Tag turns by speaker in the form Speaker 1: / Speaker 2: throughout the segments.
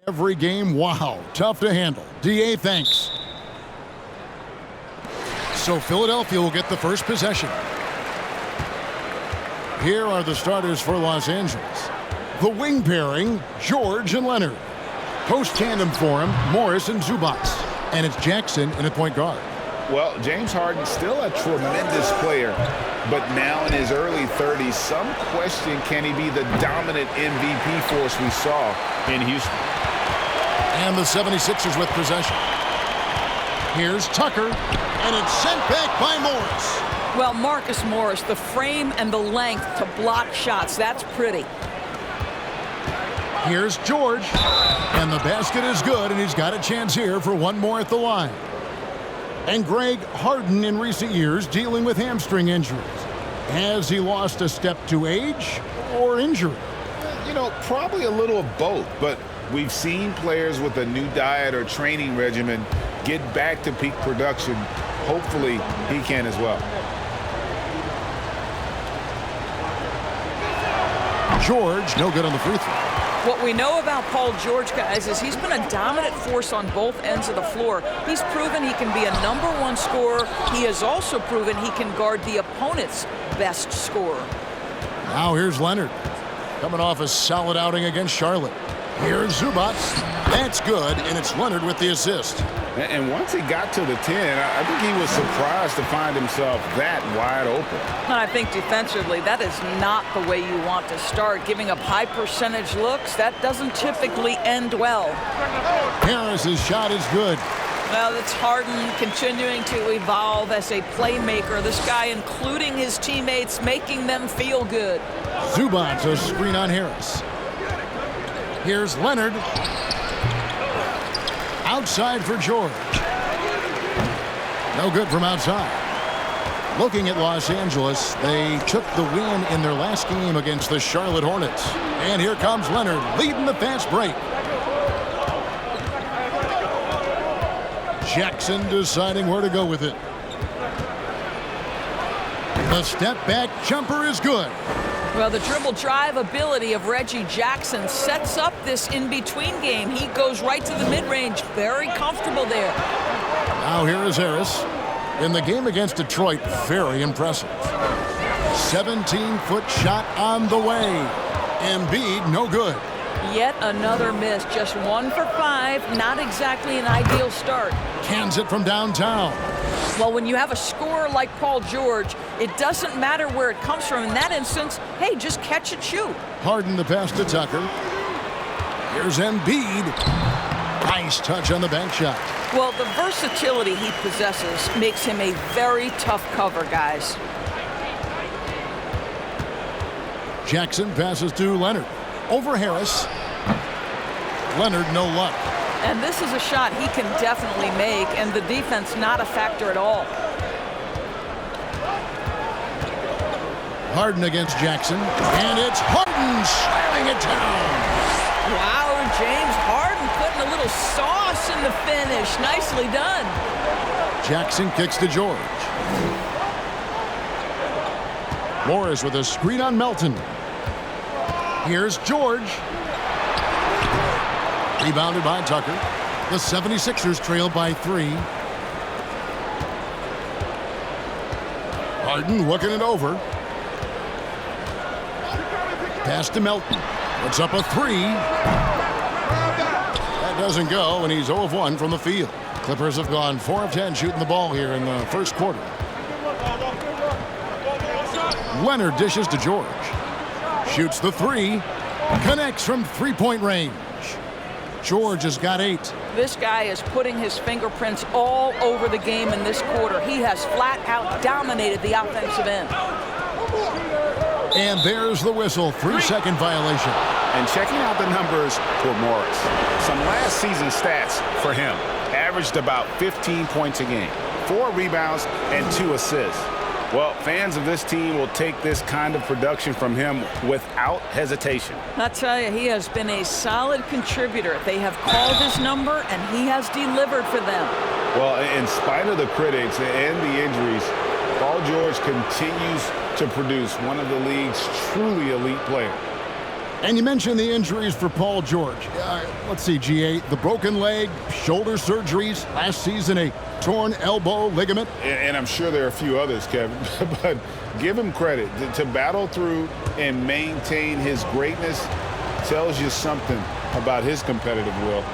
Speaker 1: Every game, wow, tough to handle. DA thanks. So Philadelphia will get the first possession. Here are the starters for Los Angeles. The wing pairing, George and Leonard. Post tandem for him, Morris and Zubac. And it's Jackson in at point guard.
Speaker 2: Well, James Harden still a tremendous player, but now in his early 30s, some question, can he be the dominant MVP force we saw in Houston?
Speaker 1: And the 76ers with possession. Here's Tucker, and it's sent back by Morris.
Speaker 3: Well, Marcus Morris, the frame and the length to block shots, that's pretty.
Speaker 1: Here's George, and the basket is good, and he's got a chance here for one more at the line. And Greg, Harden in recent years dealing with hamstring injuries. Has he lost a step to age or injury?
Speaker 2: You know, probably a little of both, but we've seen players with a new diet or training regimen get back to peak production. Hopefully, he can as well.
Speaker 1: George, no good on the free throw.
Speaker 3: What we know about Paul George, guys, is he's been a dominant force on both ends of the floor. He's proven he can be a #1 scorer. He has also proven he can guard the opponent's best scorer.
Speaker 1: Now here's Leonard, coming off a solid outing against Charlotte. Here's Zubac. That's good, and it's Leonard with the assist.
Speaker 2: And once he got to the 10, I think he was surprised to find himself that wide open.
Speaker 3: And I think defensively, that is not the way you want to start. Giving up high percentage looks, that doesn't typically end well.
Speaker 1: Harris's shot is good.
Speaker 3: Well, it's Harden continuing to evolve as a playmaker. This guy, including his teammates, making them feel good.
Speaker 1: Zubac, a screen on Harris. Here's Leonard. Outside for George. No good from outside. Looking at Los Angeles, they took the win in their last game against the Charlotte Hornets. And here comes Leonard leading the fast break. Jackson deciding where to go with it. The step back jumper is good.
Speaker 3: Well, the dribble drive ability of Reggie Jackson sets up this in-between game. He goes right to the mid-range. Very comfortable there.
Speaker 1: Now here is Harris. In the game against Detroit, very impressive. 17-foot shot on the way. Embiid, no good.
Speaker 3: Yet another miss. Just 1 for 5. Not exactly an ideal start.
Speaker 1: Cans it from downtown.
Speaker 3: Well, when you have a scorer like Paul George, it doesn't matter where it comes from. In that instance, hey, just catch and shoot.
Speaker 1: Harden the pass to Tucker. Here's Embiid. Nice touch on the bank shot.
Speaker 3: Well, the versatility he possesses makes him a very tough cover, guys.
Speaker 1: Jackson passes to Leonard. Over Harris. Leonard, no luck.
Speaker 3: And this is a shot he can definitely make, and the defense not a factor at all.
Speaker 1: Harden against Jackson, and it's Harden slamming it down.
Speaker 3: Wow, James Harden putting a little sauce in the finish. Nicely done.
Speaker 1: Jackson kicks to George. Morris with a screen on Melton. Here's George. Rebounded by Tucker. The 76ers trail by 3. Harden looking it over. Pass to Melton. Puts up a 3. That doesn't go, and he's 0 of 1 from the field. Clippers have gone 4 of 10 shooting the ball here in the first quarter. Leonard dishes to George. Shoots the 3. Connects from three-point range. George has got 8.
Speaker 3: This guy is putting his fingerprints all over the game in this quarter. He has flat out dominated the offensive end.
Speaker 1: And there's the whistle. 3-second violation.
Speaker 2: And checking out the numbers for Morris. Some last season stats for him. Averaged about 15 points a game, 4 rebounds, and 2 assists. Well, fans of this team will take this kind of production from him without hesitation.
Speaker 3: I tell you, he has been a solid contributor. They have called his number, and he has delivered for them.
Speaker 2: Well, in spite of the critics and the injuries, Paul George continues to produce one of the league's truly elite players.
Speaker 1: And you mentioned the injuries for Paul George. Let's see, GA, the broken leg, shoulder surgeries, last season a torn elbow ligament.
Speaker 2: And I'm sure there are a few others, Kevin, but give him credit. To battle through and maintain his greatness tells you something about his competitive will.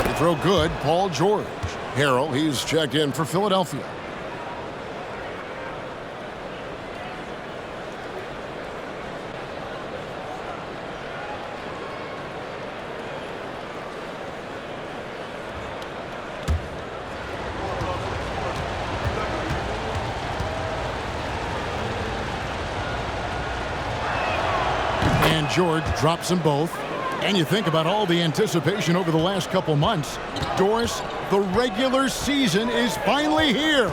Speaker 1: The throw good, Paul George. Harrell, he's checked in for Philadelphia. And George drops them both. And you think about all the anticipation over the last couple months. Doris, the regular season is finally here.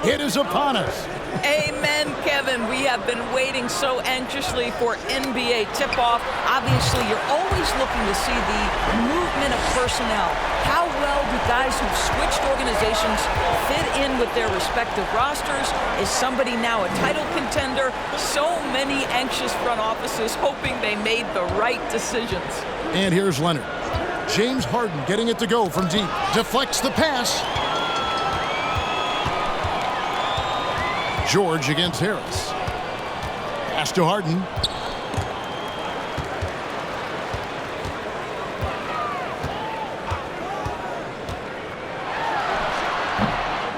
Speaker 1: It is upon us.
Speaker 3: Amen, Kevin. We have been waiting so anxiously for NBA tip-off. Obviously, you're always looking to see the movement of personnel. How well do guys who've switched organizations fit in with their respective rosters? Is somebody now a title contender? So many anxious front offices hoping they made the right decisions.
Speaker 1: And here's Leonard. James Harden getting it to go from deep. Deflects the pass. George against Harris. Pass to Harden.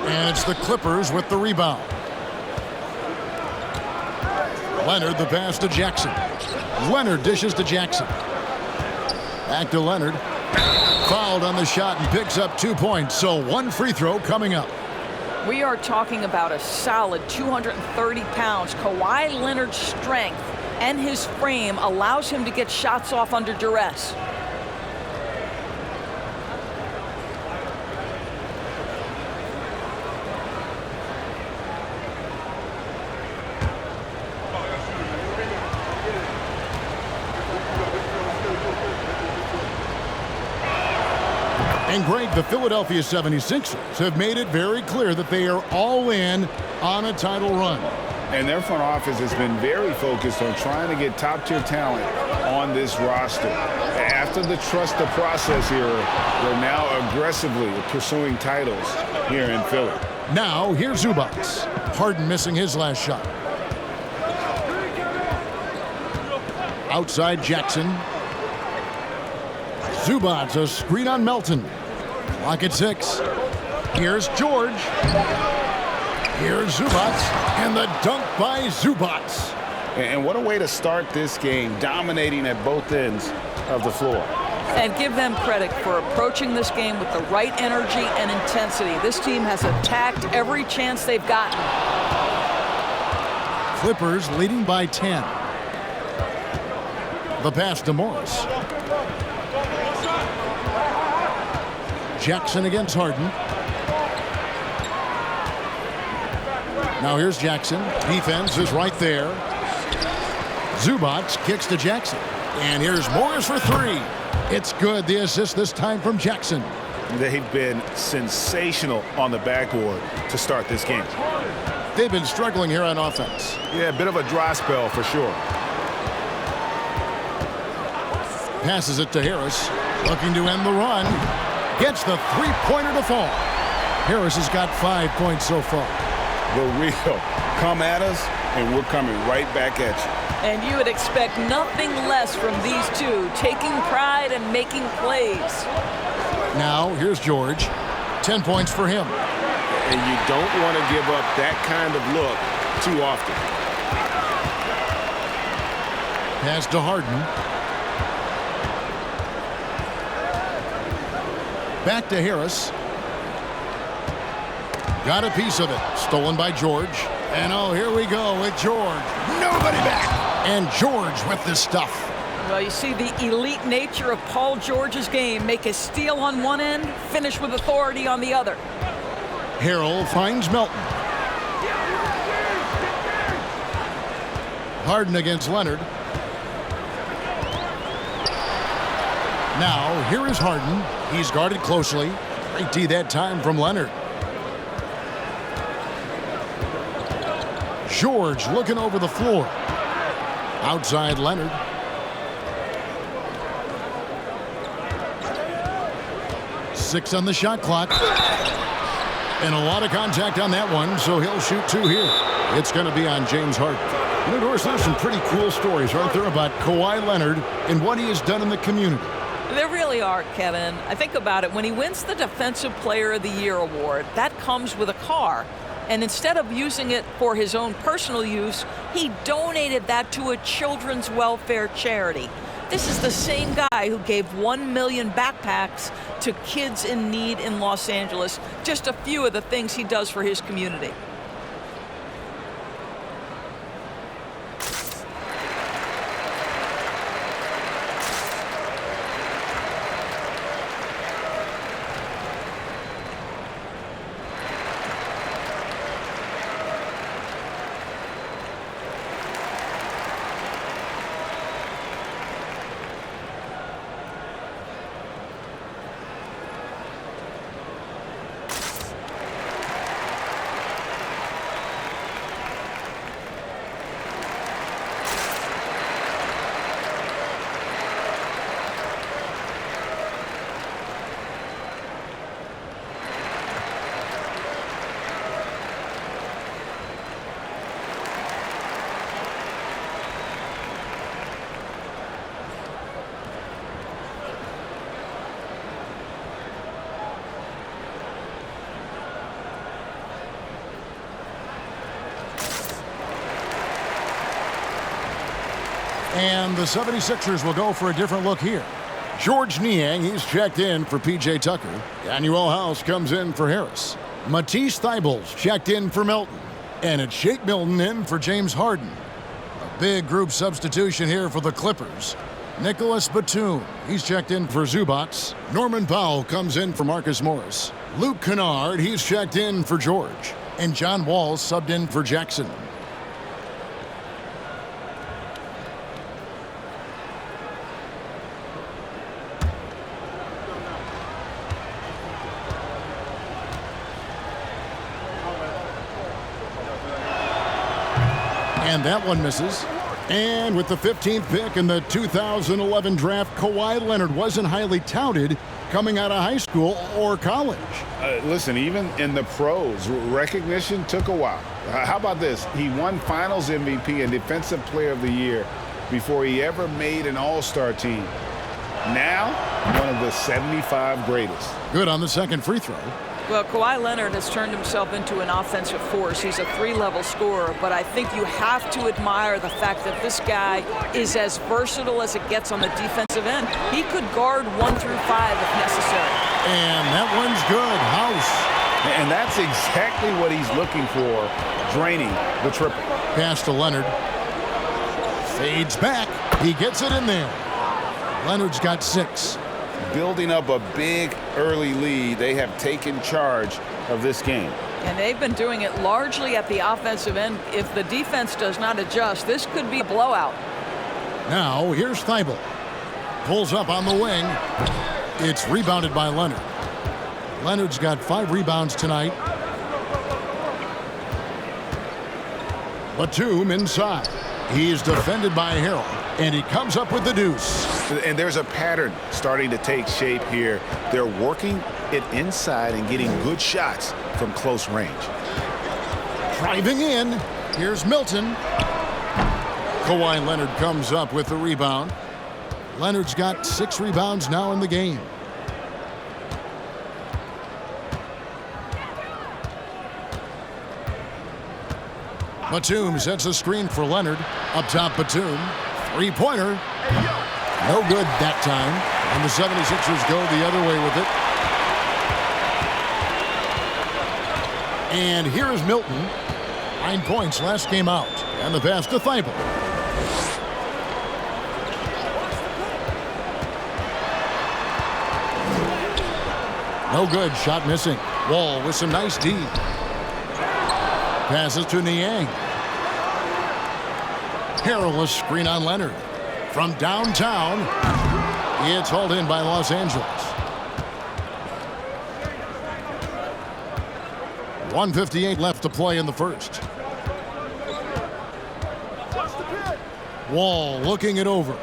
Speaker 1: And it's the Clippers with the rebound. Leonard, the pass to Jackson. Leonard dishes to Jackson. Back to Leonard. Fouled on the shot and picks up 2 points. So one free throw coming up.
Speaker 3: We are talking about a solid 230 pounds. Kawhi Leonard's strength and his frame allows him to get shots off under duress.
Speaker 1: And Greg, the Philadelphia 76ers have made it very clear that they are all in on a title run.
Speaker 2: And their front office has been very focused on trying to get top-tier talent on this roster. After the trust the process era, they're now aggressively pursuing titles here in Philly.
Speaker 1: Now, here's Zubac. Harden missing his last shot. Outside Jackson. Zubac, a screen on Melton. Clock at 6. Here's George. Here's Zubac. And the dunk by Zubac.
Speaker 2: And what a way to start this game, dominating at both ends of the floor.
Speaker 3: And give them credit for approaching this game with the right energy and intensity. This team has attacked every chance they've gotten.
Speaker 1: Clippers leading by 10. The pass to Morris. Jackson against Harden. Now here's Jackson. Defense is right there. Zubac kicks to Jackson. And here's Morris for 3. It's good. The assist this time from Jackson.
Speaker 2: They've been sensational on the backboard to start this game.
Speaker 1: They've been struggling here on offense.
Speaker 2: Yeah, a bit of a dry spell for sure.
Speaker 1: Passes it to Harris. Looking to end the run. Gets the three-pointer to fall. Harris has got 5 points so far.
Speaker 2: The real come at us, and we're coming right back at you.
Speaker 3: And you would expect nothing less from these two, taking pride and making plays.
Speaker 1: Now, here's George. 10 points for him.
Speaker 2: And you don't want to give up that kind of look too often.
Speaker 1: Pass to Harden. Back to Harris. Got a piece of it. Stolen by George. And oh, here we go with George. Nobody back. And George with the stuff.
Speaker 3: Well, you see the elite nature of Paul George's game. Make a steal on one end, finish with authority on the other.
Speaker 1: Harrell finds Melton. Harden against Leonard. Now, here is Harden. He's guarded closely. Great D that time from Leonard. George looking over the floor. Outside Leonard. Six on the shot clock. And a lot of contact on that one, so he'll shoot two here. It's going to be on James Harden. You know, Doris, there's some pretty cool stories, aren't there, about Kawhi Leonard and what he has done in the community.
Speaker 3: There really are, Kevin. I think about it. When he wins the Defensive Player of the Year award, that comes with a car. And instead of using it for his own personal use, he donated that to a children's welfare charity. This is the same guy who gave 1 million backpacks to kids in need in Los Angeles. Just a few of the things he does for his community.
Speaker 1: And the 76ers will go for a different look here. George Niang, he's checked in for P.J. Tucker. Daniel House comes in for Harris. Matisse Thybulle's checked in for Milton. And it's Shake Milton in for James Harden. A big group substitution here for the Clippers. Nicholas Batum, he's checked in for Zubats. Norman Powell comes in for Marcus Morris. Luke Kennard, he's checked in for George. And John Wall subbed in for Jackson. And that one misses. And with the 15th pick in the 2011 draft, Kawhi Leonard wasn't highly touted coming out of high school or college.
Speaker 2: Listen, even in the pros, recognition took a while. How about this? He won Finals MVP and Defensive Player of the Year before he ever made an All-Star team. Now, one of the 75 greatest.
Speaker 1: Good on the second free throw.
Speaker 3: Well, Kawhi Leonard has turned himself into an offensive force. He's a three-level scorer, but I think you have to admire the fact that this guy is as versatile as it gets on the defensive end. He could guard 1 through 5 if necessary.
Speaker 1: And that one's good. House.
Speaker 2: And that's exactly what he's looking for, draining the triple.
Speaker 1: Pass to Leonard. Fades back. He gets it in there. Leonard's got 6.
Speaker 2: Building up a big early lead, they have taken charge of this game.
Speaker 3: And they've been doing it largely at the offensive end. If the defense does not adjust, this could be a blowout.
Speaker 1: Now, here's Thybulle. Pulls up on the wing. It's rebounded by Leonard. Leonard's got 5 rebounds tonight. Batum inside. He's defended by Harrell. And he comes up with the deuce.
Speaker 2: And there's a pattern starting to take shape here. They're working it inside and getting good shots from close range.
Speaker 1: Driving in. Here's Milton. Kawhi Leonard comes up with the rebound. Leonard's got 6 rebounds now in the game. Batum sets a screen for Leonard. Up top, Batum. Three-pointer. No good that time. And the 76ers go the other way with it. And here is Milton. 9 points last game out. And the pass to Thybulle. No good. Shot missing. Wall with some nice D. Passes to Niang. Perilous screen on Leonard. From downtown, it's hauled in by Los Angeles. 1:58 left to play in the first. Wall looking it over.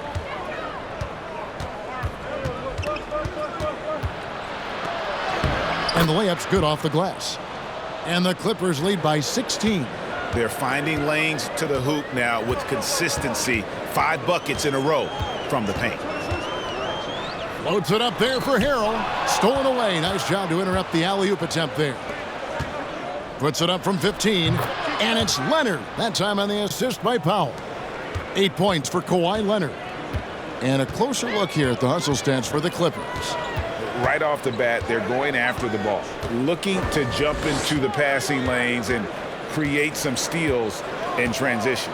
Speaker 1: And the layup's good off the glass. And the Clippers lead by 16.
Speaker 2: They're finding lanes to the hoop now with consistency. 5 buckets in a row from the paint.
Speaker 1: Floats it up there for Harrell. Stolen away. Nice job to interrupt the alley-oop attempt there. Puts it up from 15. And it's Leonard. That time on the assist by Powell. 8 points for Kawhi Leonard. And a closer look here at the hustle stats for the Clippers.
Speaker 2: Right off the bat, they're going after the ball, looking to jump into the passing lanes and create some steals in transition.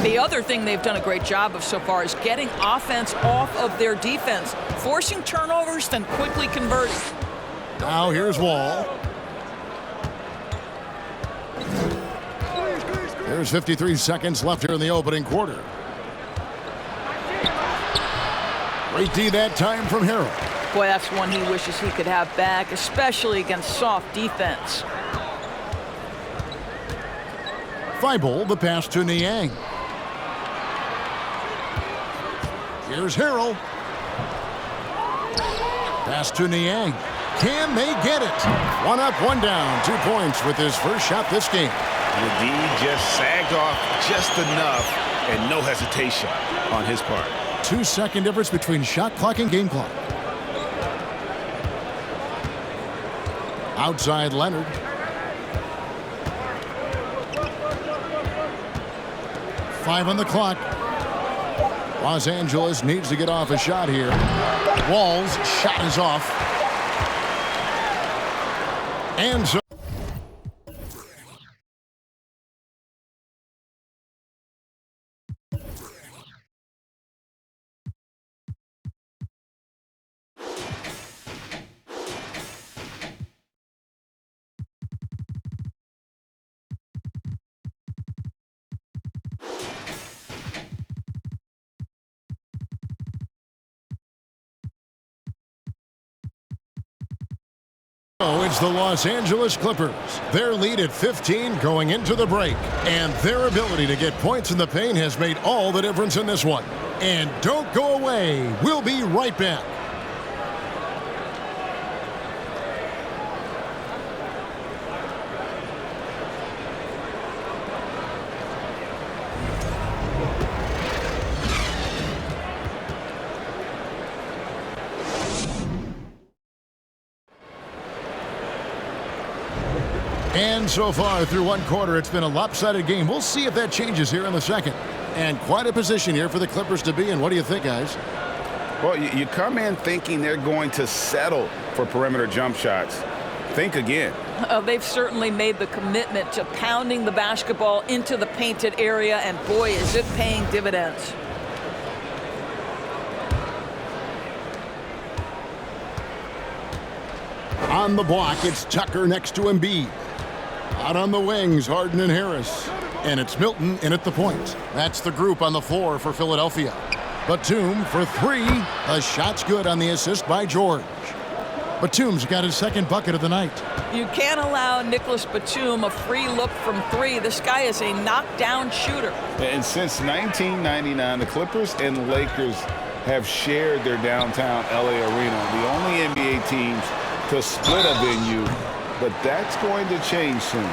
Speaker 3: The other thing they've done a great job of so far is getting offense off of their defense, forcing turnovers, then quickly converting.
Speaker 1: Now here's Wall. There's 53 seconds left here in the opening quarter. Great D that time from Harrell.
Speaker 3: Boy, that's one he wishes he could have back, especially against soft defense.
Speaker 1: Thibault, the pass to Niang. Here's Harrell. Pass to Niang. Can they get it? 1 up, 1 down. 2 points with his first shot this game.
Speaker 2: The D just sagged off just enough and no hesitation on his part.
Speaker 1: 2-second difference between shot clock and game clock. Outside Leonard. Five on the clock. Los Angeles needs to get off a shot here. Wall's shot is off. And so it's the Los Angeles Clippers. Their lead at 15 going into the break. And their ability to get points in the paint has made all the difference in this one. And don't go away. We'll be right back. And so far through one quarter, it's been a lopsided game. We'll see if that changes here in the second. And quite a position here for the Clippers to be in. What do you think, guys?
Speaker 2: Well, you come in thinking they're going to settle for perimeter jump shots. Think again.
Speaker 3: They've certainly made the commitment to pounding the basketball into the painted area, and boy, is it paying dividends.
Speaker 1: On the block, it's Tucker next to Embiid. Out on the wings, Harden and Harris. And it's Milton in at the point. That's the group on the floor for Philadelphia. Batum for 3. The shot's good on the assist by George. Batum's got his second bucket of the night.
Speaker 3: You can't allow Nicholas Batum a free look from 3. This guy is a knockdown shooter.
Speaker 2: And since 1999, the Clippers and the Lakers have shared their downtown LA arena. The only NBA teams to split a venue, but that's going to change soon.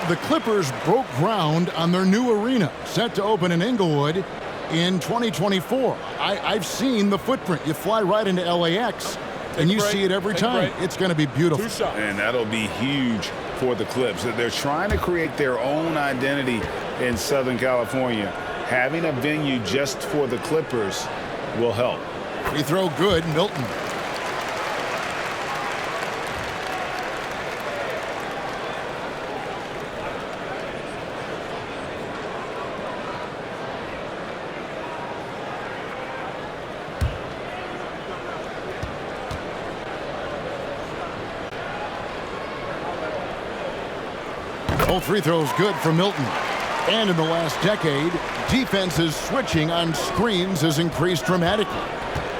Speaker 1: The Clippers broke ground on their new arena, set to open in Inglewood in 2024. I've seen the footprint. You fly right into LAX, and you see it every time. It's going to be beautiful.
Speaker 2: And that'll be huge for the Clips. They're trying to create their own identity in Southern California. Having a venue just for the Clippers will help.
Speaker 1: Free throw good, Milton. Both free throws good for Milton. And in the last decade, defenses switching on screens has increased dramatically.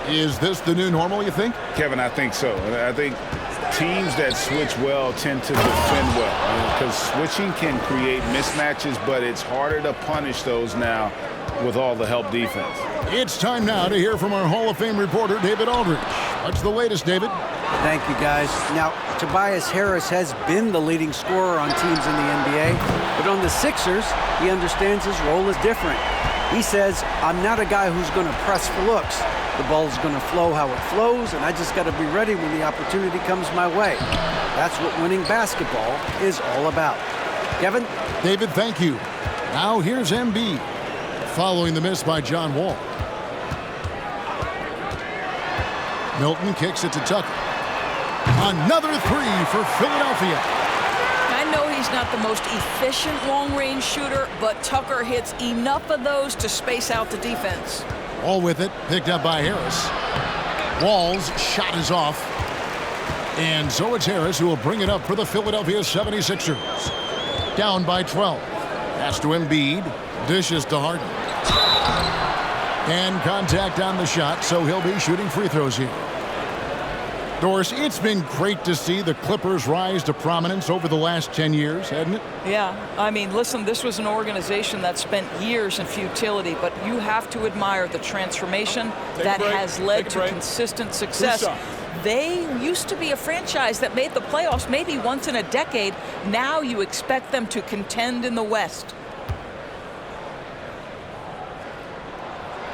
Speaker 1: Is this the new normal, you think?
Speaker 2: Kevin, I think so. I think teams that switch well tend to defend well, because switching can create mismatches, but it's harder to punish those now with all the help defense.
Speaker 1: It's time now to hear from our Hall of Fame reporter, David Aldridge. What's the latest, David?
Speaker 4: Thank you, guys. Now, Tobias Harris has been the leading scorer on teams in the NBA, but on the Sixers, he understands his role is different. He says, I'm not a guy who's going to press for looks. The ball's going to flow how it flows, and I just got to be ready when the opportunity comes my way. That's what winning basketball is all about. Kevin?
Speaker 1: David, thank you. Now here's Embiid, following the miss by John Wall. Milton kicks it to Tucker. Another three for Philadelphia.
Speaker 3: I know he's not the most efficient long-range shooter, but Tucker hits enough of those to space out the defense.
Speaker 1: All with it, picked up by Harris. Wall's shot is off. And so it's Harris who will bring it up for the Philadelphia 76ers. Down by 12. Pass to Embiid. Dishes to Harden. And contact on the shot, so he'll be shooting free throws here. Doris, it's been great to see the Clippers rise to prominence over the last 10 years, hasn't it?
Speaker 3: Yeah, I mean, listen, this was an organization that spent years in futility, but you have to admire the transformation that has led to consistent success. They used to be a franchise that made the playoffs maybe once in a decade. Now you expect them to contend in the West.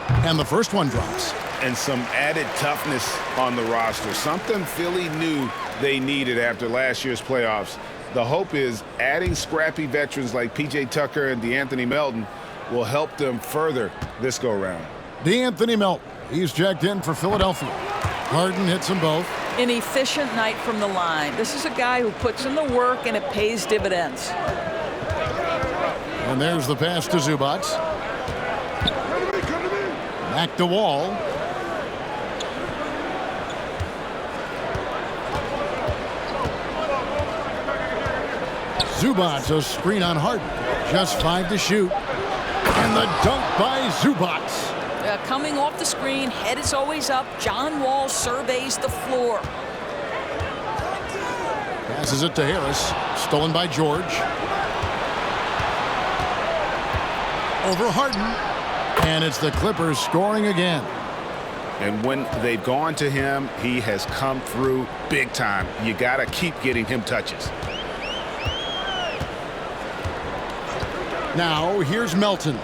Speaker 1: And the first one drops.
Speaker 2: And some added toughness on the roster. Something Philly knew they needed after last year's playoffs. The hope is adding scrappy veterans like P.J. Tucker and DeAnthony Melton will help them further this go-round.
Speaker 1: DeAnthony Melton, he's checked in for Philadelphia. Harden hits them both.
Speaker 3: An efficient night from the line. This is a guy who puts in the work and it pays dividends.
Speaker 1: And there's the pass to Zubac. Back to Wall. Zubac, a screen on Harden. Just 5 to shoot. And the dunk by Zubac.
Speaker 3: Coming off the screen, head is always up. John Wall surveys the floor.
Speaker 1: Passes it to Harris. Stolen by George. Over Harden. And it's the Clippers scoring again.
Speaker 2: And when they've gone to him, he has come through big time. You got to keep getting him touches.
Speaker 1: Now, here's Melton.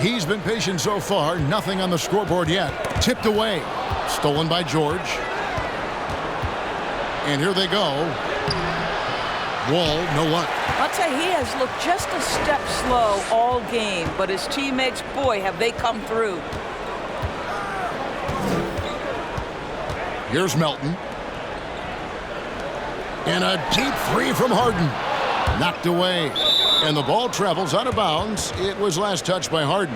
Speaker 1: He's been patient so far. Nothing on the scoreboard yet. Tipped away. Stolen by George. And here they go. Wall, no luck.
Speaker 3: I'll tell you, he has looked just a step slow all game, but his teammates, boy, have they come through.
Speaker 1: Here's Melton. And a deep three from Harden. Knocked away. And the ball travels out of bounds. It was last touched by Harden.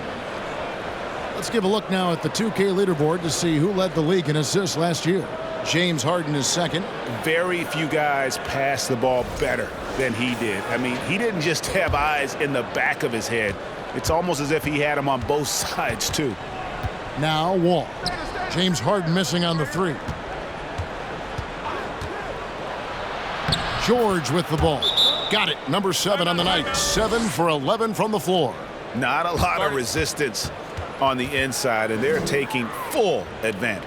Speaker 1: Let's give a look now at the 2K leaderboard to see who led the league in assists last year. James Harden is second.
Speaker 2: Very few guys pass the ball better than he did. I mean, he didn't just have eyes in the back of his head. It's almost as if he had them on both sides, too.
Speaker 1: Now Wall. James Harden missing on the three. George with the ball. Got it. Number 7 on the night. 7 for 11 from the floor.
Speaker 2: Not a lot of resistance on the inside, and they're taking full advantage.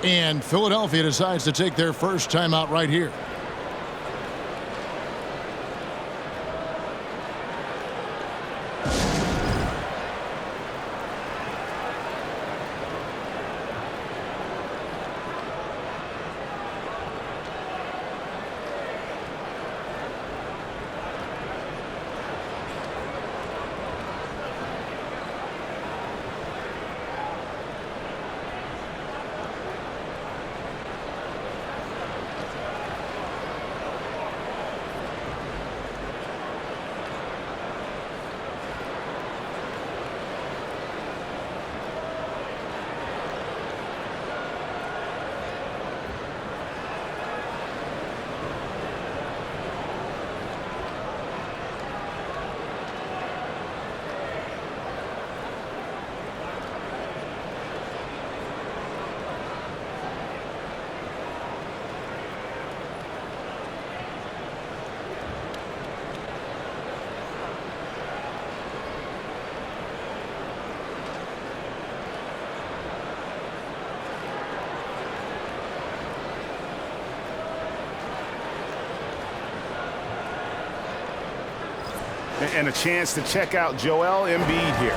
Speaker 1: And Philadelphia decides to take their first timeout right here.
Speaker 2: And a chance to check out Joel Embiid here.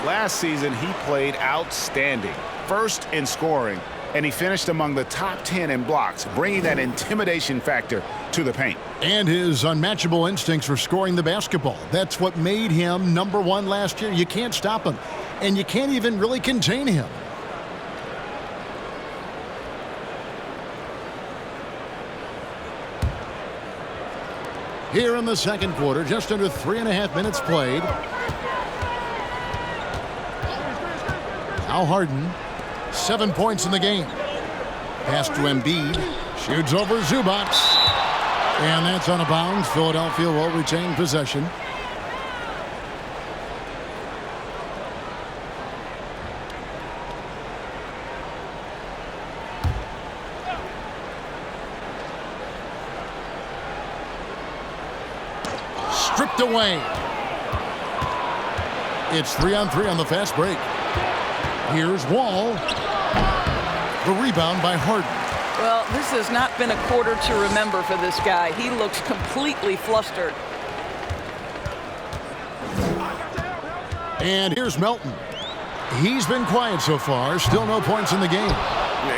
Speaker 2: Last season, he played outstanding. First in scoring, and he finished among the top 10 in blocks, bringing that intimidation factor to the paint.
Speaker 1: And his unmatchable instincts for scoring the basketball. That's what made him #1 last year. You can't stop him, and you can't even really contain him. Here in the second quarter, just under 3.5 minutes played. Now Harden, 7 points in the game. Pass to Embiid, shoots over Zubac. And that's out of bounds. Philadelphia will retain possession. Stripped away. It's 3-on-3 on the fast break. Here's Wall. The rebound by Harden.
Speaker 3: Well, this has not been a quarter to remember for this guy. He looks completely flustered.
Speaker 1: And here's Melton. He's been quiet so far. Still no points in the game.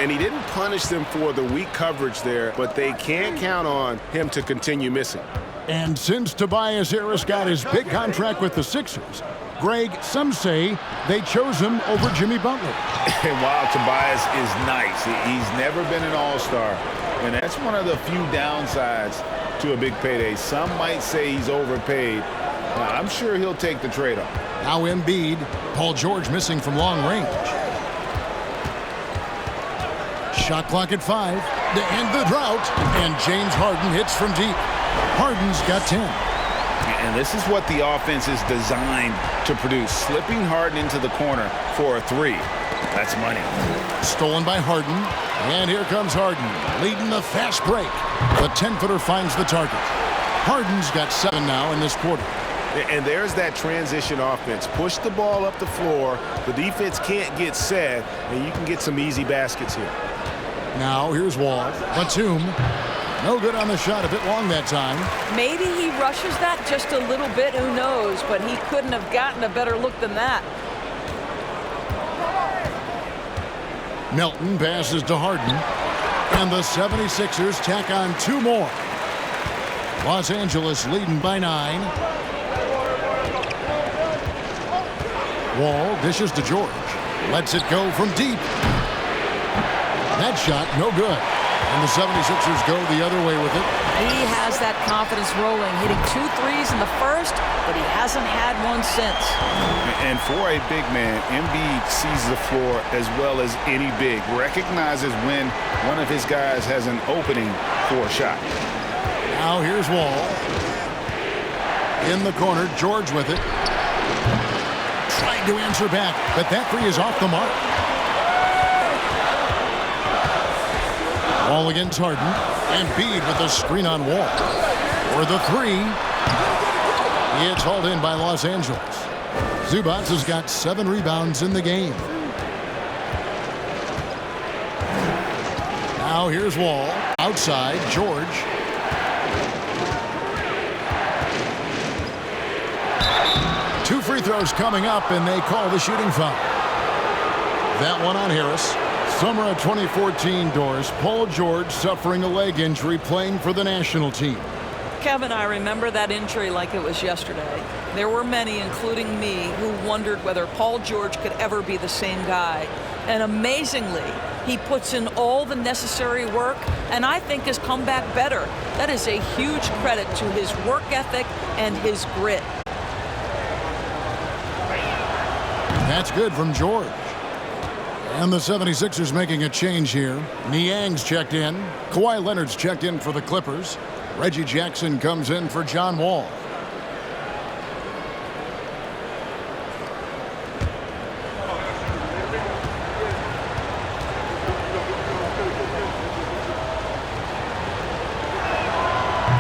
Speaker 2: And he didn't punish them for the weak coverage there, but they can't count on him to continue missing.
Speaker 1: And since Tobias Harris got his big contract with the Sixers, Greg, some say they chose him over Jimmy Butler.
Speaker 2: And while Tobias is nice, he's never been an all-star. And that's one of the few downsides to a big payday. Some might say he's overpaid. I'm sure he'll take the trade-off.
Speaker 1: Now Embiid, Paul George missing from long range. Shot clock at 5 to end the drought. And James Harden hits from deep. Harden's got 10.
Speaker 2: And this is what the offense is designed to produce. Slipping Harden into the corner for a 3. That's money.
Speaker 1: Stolen by Harden. And here comes Harden, leading the fast break. The 10-footer finds the target. Harden's got 7 now in this quarter.
Speaker 2: And there's that transition offense. Push the ball up the floor. The defense can't get set, and you can get some easy baskets here.
Speaker 1: Now here's Wall. Batum. No good on the shot, a bit long that time.
Speaker 3: Maybe he rushes that just a little bit, who knows, but he couldn't have gotten a better look than that.
Speaker 1: Melton passes to Harden, and the 76ers tack on 2 more. Los Angeles leading by 9. Wall dishes to George. Lets it go from deep. That shot, no good. And the 76ers go the other way with it.
Speaker 3: He has that confidence rolling, hitting 2 threes in the first, but he hasn't had one since.
Speaker 2: And for a big man, Embiid sees the floor as well as any big. Recognizes when one of his guys has an opening for a shot.
Speaker 1: Now here's Wall. In the corner, George with it. Tried to answer back, but that 3 is off the mark. Wall against Harden. Embiid with the screen on Wall. For the 3. It's hauled in by Los Angeles. Zubac has got 7 rebounds in the game. Now here's Wall. Outside, George. Two free throws coming up, and they call the shooting foul. That one on Harris. Summer of 2014, Doris. Paul George suffering a leg injury playing for the national team.
Speaker 3: Kevin, I remember that injury like it was yesterday. There were many, including me, who wondered whether Paul George could ever be the same guy. And amazingly, he puts in all the necessary work, and I think has come back better. That is a huge credit to his work ethic and his grit.
Speaker 1: That's good from George. And the 76ers making a change here. Niang's checked in. Kawhi Leonard's checked in for the Clippers. Reggie Jackson comes in for John Wall.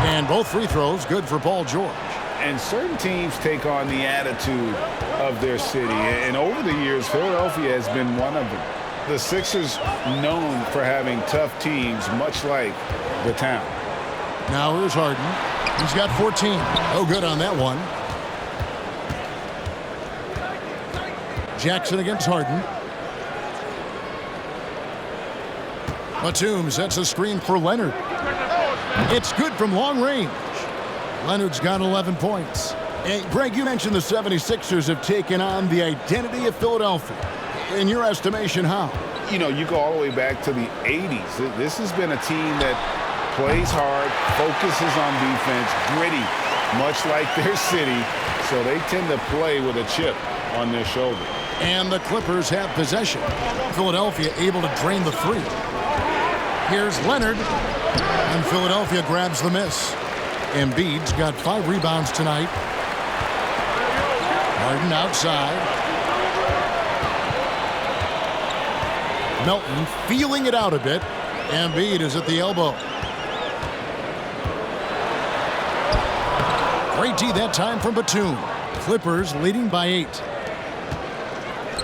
Speaker 1: And both free throws good for Paul George.
Speaker 2: And certain teams take on the attitude of their city. And over the years, Philadelphia has been one of them. The Sixers known for having tough teams, much like the town.
Speaker 1: Now here's Harden. He's got 14. No good on that one. Jackson against Harden. Batum sets a screen for Leonard. It's good from long range. Leonard's got 11 points. Hey, Greg, you mentioned the 76ers have taken on the identity of Philadelphia. In your estimation, how?
Speaker 2: You know, you go all the way back to the 80s. This has been a team that plays hard, focuses on defense, gritty, much like their city. So they tend to play with a chip on their shoulder.
Speaker 1: And the Clippers have possession. Philadelphia able to drain the three. Here's Leonard. And Philadelphia grabs the miss. Embiid's got 5 rebounds tonight. Harden outside. Melton feeling it out a bit. Embiid is at the elbow. Great D that time from Batum. Clippers leading by 8.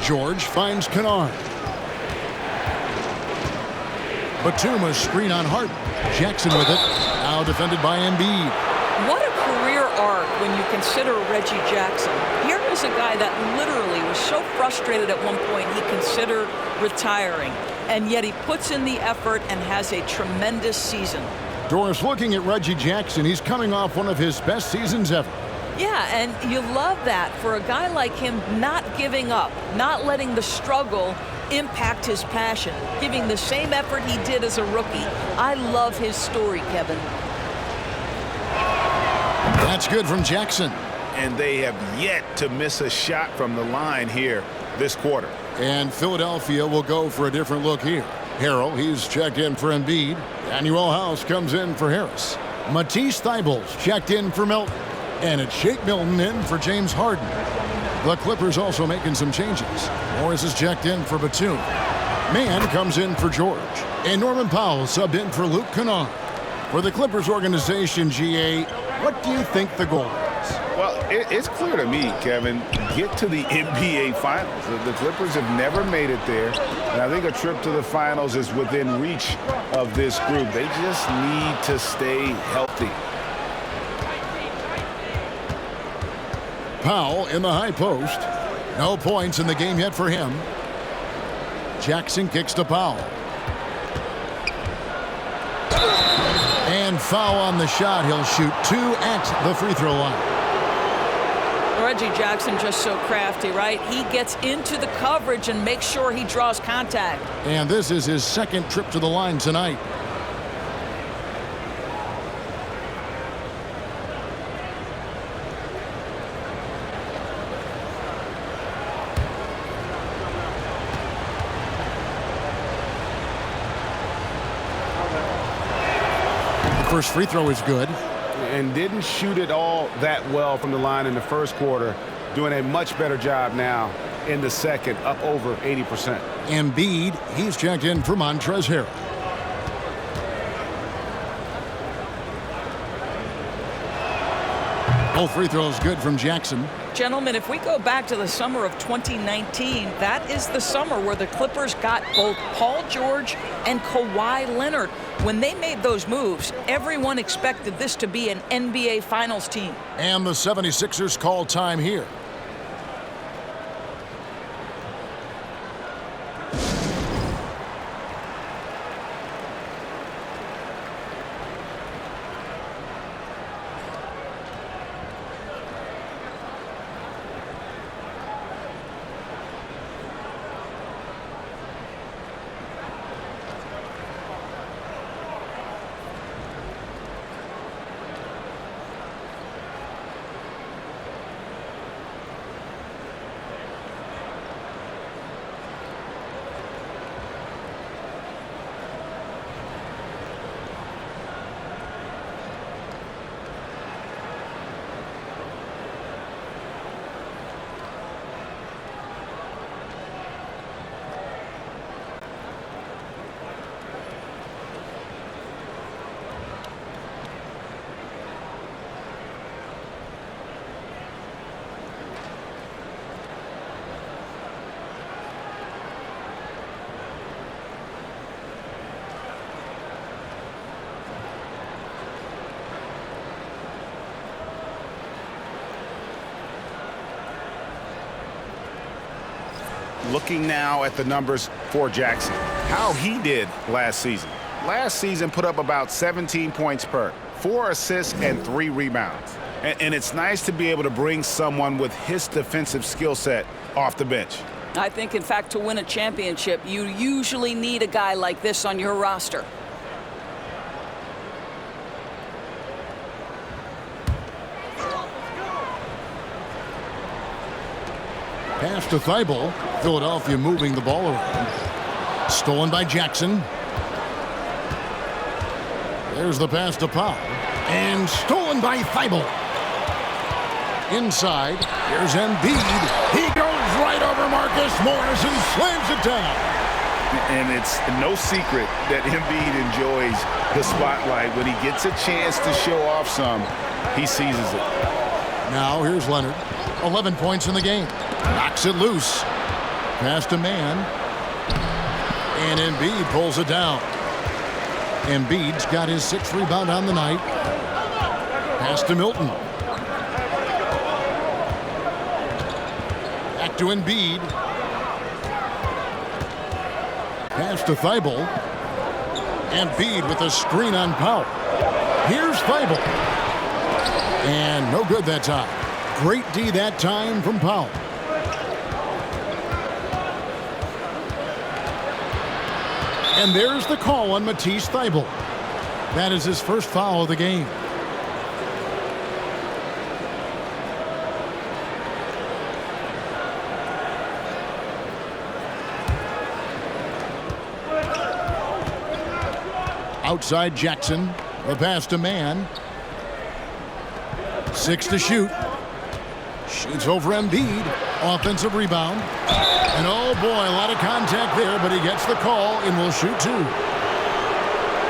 Speaker 1: George finds Kennard. Batum a screen on Harden. Jackson with it. Now defended by Embiid.
Speaker 3: What a career arc when you consider Reggie Jackson. Here is a guy that literally was so frustrated at one point he considered retiring. And yet he puts in the effort and has a tremendous season.
Speaker 1: Doris, looking at Reggie Jackson, he's coming off one of his best seasons ever.
Speaker 3: Yeah, and you love that for a guy like him, not giving up, not letting the struggle impact his passion, giving the same effort he did as a rookie. I love his story, Kevin.
Speaker 1: That's good from Jackson.
Speaker 2: And they have yet to miss a shot from the line here this quarter.
Speaker 1: And Philadelphia will go for a different look here. Harrell, he's checked in for Embiid. Daniel House comes in for Harris. Matisse Thybulle's checked in for Melton. And it's Shake Milton in for James Harden. The Clippers also making some changes. Morris is checked in for Batum. Mann comes in for George. And Norman Powell subbed in for Luke Kennard. For the Clippers organization, GA, what do you think the goal is?
Speaker 2: Well, it's clear to me, Kevin, get to the NBA Finals. The Clippers have never made it there, and I think a trip to the Finals is within reach of this group. They just need to stay healthy.
Speaker 1: Powell in the high post. No points in the game yet for him. Jackson kicks to Powell. And foul on the shot. He'll shoot 2 at the free throw line.
Speaker 3: Reggie Jackson just so crafty, right? He gets into the coverage and makes sure he draws contact.
Speaker 1: And this is his second trip to the line tonight. First free throw is good.
Speaker 5: And didn't shoot it all that well from the line in the first quarter. Doing a much better job now in the second, up over 80%.
Speaker 1: Embiid, he's checked in for Montrezl Harrell. Both free throws good from Jackson.
Speaker 3: Gentlemen, if we go back to the summer of 2019, that is the summer where the Clippers got both Paul George and Kawhi Leonard. When they made those moves, everyone expected this to be an NBA Finals team.
Speaker 1: And the 76ers call time here.
Speaker 2: Looking now at the numbers for Jackson. How he did last season. Last season put up about 17 points per, 4 assists and 3 rebounds. And it's nice to be able to bring someone with his defensive skill set off the bench.
Speaker 3: I think, in fact, to win a championship, you usually need a guy like this on your roster.
Speaker 1: Pass to Thibault. Philadelphia moving the ball around. Stolen by Jackson. There's the pass to Powell. And stolen by Thibault. Inside. Here's Embiid. He goes right over Marcus Morris and slams it down.
Speaker 2: And it's no secret that Embiid enjoys the spotlight. When he gets a chance to show off some, he seizes it.
Speaker 1: Now here's Leonard. 11 points in the game. Knocks it loose. Pass to Man. And Embiid pulls it down. Embiid's got his 6th rebound on the night. Pass to Milton. Back to Embiid. Pass to Thibault. Embiid with a screen on Powell. Here's Thibault. And no good that time. Great D that time from Powell. And there's the call on Matisse Thybulle. That is his first foul of the game. Outside Jackson. The pass to Man. 6 to shoot. Shoots over Embiid. Offensive rebound. And oh boy, a lot of contact there, but he gets the call and will shoot 2.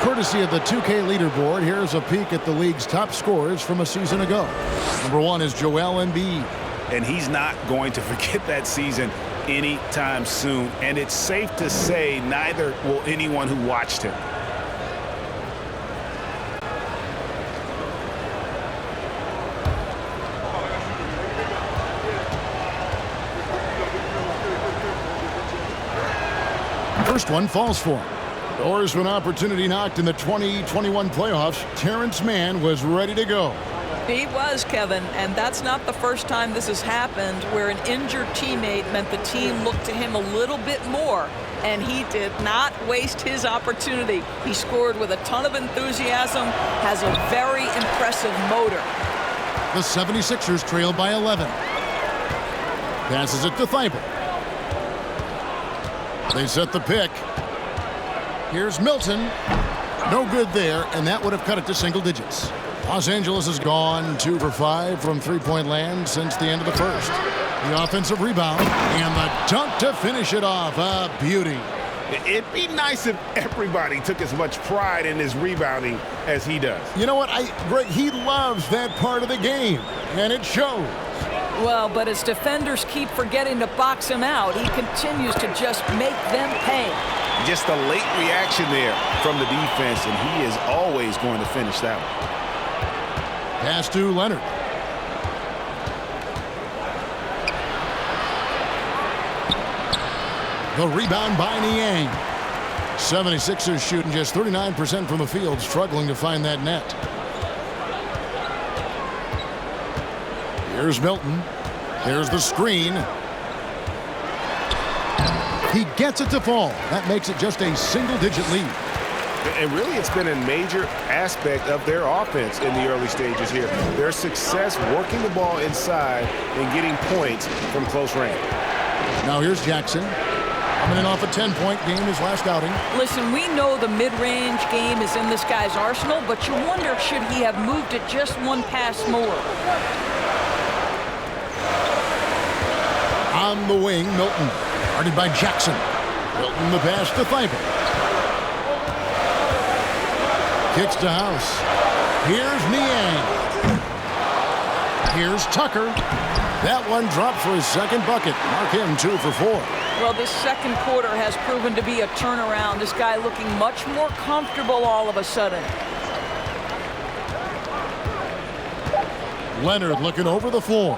Speaker 1: Courtesy of the 2K leaderboard, here's a peek at the league's top scorers from a season ago. Number 1 is Joel Embiid.
Speaker 2: And he's not going to forget that season anytime soon. And it's safe to say neither will anyone who watched him.
Speaker 1: First one falls for him. Doors to an opportunity knocked in the 2021 playoffs. Terrence Mann was ready to go.
Speaker 3: He was, Kevin, and that's not the first time this has happened where an injured teammate meant the team looked to him a little bit more, and he did not waste his opportunity. He scored with a ton of enthusiasm, has a very impressive motor.
Speaker 1: The 76ers trail by 11. Passes it to Thibault. They set the pick. Here's Milton. No good there, and that would have cut it to single digits. Los Angeles has gone 2 for 5 from three-point land since the end of the first. The offensive rebound and the dunk to finish it off. A beauty.
Speaker 5: It'd be nice if everybody took as much pride in his rebounding as he does.
Speaker 1: You know what? Greg, he loves that part of the game, and it shows.
Speaker 3: Well, but as defenders keep forgetting to box him out, he continues to just make them pay.
Speaker 2: Just a late reaction there from the defense, and he is always going to finish that one.
Speaker 1: Pass to Leonard. The rebound by Niang. 76ers shooting just 39% from the field, struggling to find that net. Here's Milton. There's the screen. He gets it to fall. That makes it just a single-digit lead.
Speaker 5: And really, it's been a major aspect of their offense in the early stages here. Their success working the ball inside and getting points from close range.
Speaker 1: Now here's Jackson. Coming in off a 10-point game his last outing.
Speaker 3: Listen, we know the mid-range game is in this guy's arsenal, but you wonder, should he have moved it just one pass more?
Speaker 1: On the wing, Milton. Guarded by Jackson. Milton the pass to Thibault. Kicks to House. Here's Niang. Here's Tucker. That one dropped for his second bucket. Mark him 2 for 4.
Speaker 3: Well, this second quarter has proven to be a turnaround. This guy looking much more comfortable all of a sudden.
Speaker 1: Leonard looking over the floor.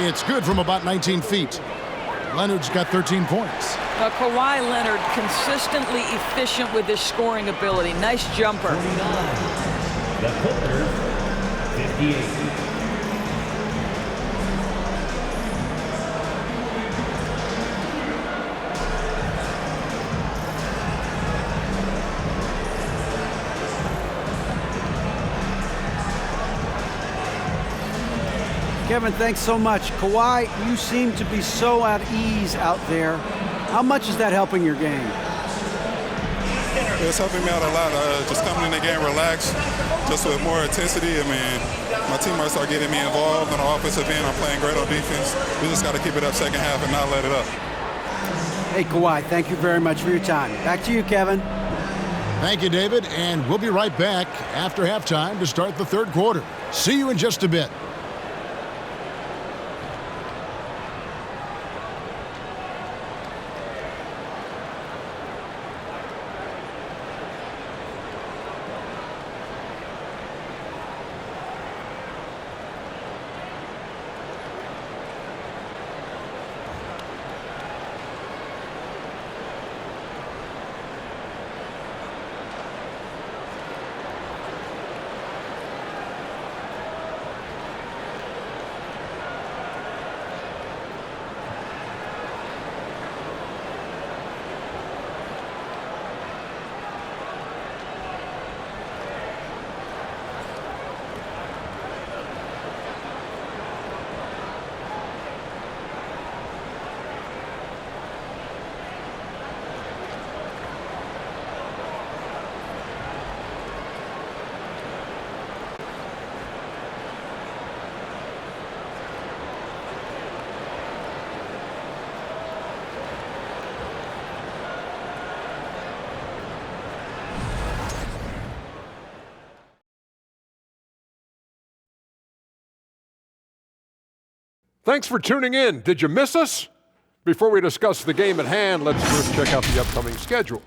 Speaker 1: It's good from about 19 feet. Leonard's got 13 points.
Speaker 3: Kawhi Leonard consistently efficient with his scoring ability. Nice jumper.
Speaker 6: 49. The Clippers, 58.
Speaker 4: Kevin, thanks so much. Kawhi, you seem to be so at ease out there. How much is that helping your game?
Speaker 7: It's helping me out a lot. Just coming in the game relaxed, just with more intensity. I mean, my teammates are getting me involved on the offensive end. I'm playing great on defense. We just got to keep it up second half and not let it up.
Speaker 4: Hey, Kawhi, thank you very much for your time. Back to you, Kevin.
Speaker 1: Thank you, David, and we'll be right back after halftime to start the third quarter. See you in just a bit.
Speaker 8: Thanks for tuning in. Did you miss us? Before we discuss the game at hand, let's first check out the upcoming schedule.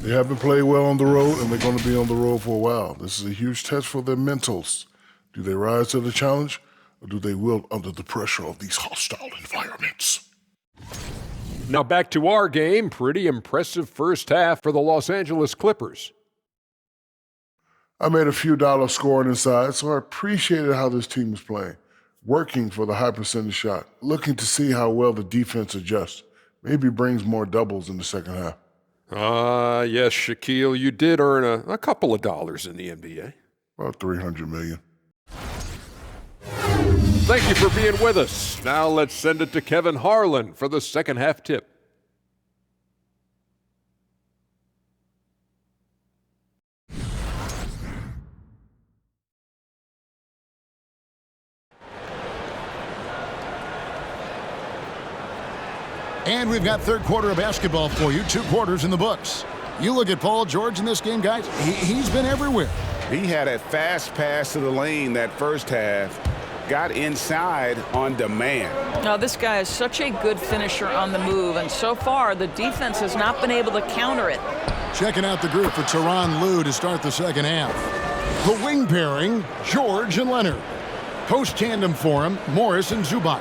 Speaker 9: They haven't played well on the road, and they're going to be on the road for a while. This is a huge test for their mentals. Do they rise to the challenge, or do they wilt under the pressure of these hostile environments?
Speaker 8: Now back to our game. Pretty impressive first half for the Los Angeles Clippers.
Speaker 9: I made a few dollars scoring inside, so I appreciated how this team was playing. Working for the high percentage shot, looking to see how well the defense adjusts. Maybe brings more doubles in the second half.
Speaker 8: Yes, Shaquille, you did earn a couple of dollars in the NBA.
Speaker 9: About $300 million.
Speaker 8: Thank you for being with us. Now let's send it to Kevin Harlan for the second half tip.
Speaker 1: And we've got third quarter of basketball for you, 2 quarters in the books. You look at Paul George in this game, guys, he's been everywhere.
Speaker 2: He had a fast pass to the lane that first half, got inside on demand.
Speaker 3: Now, this guy is such a good finisher on the move, and so far the defense has not been able to counter it.
Speaker 1: Checking out the group for Tyronn Lue to start the second half. The wing pairing, George and Leonard. Post tandem for him, Morris and Zubac.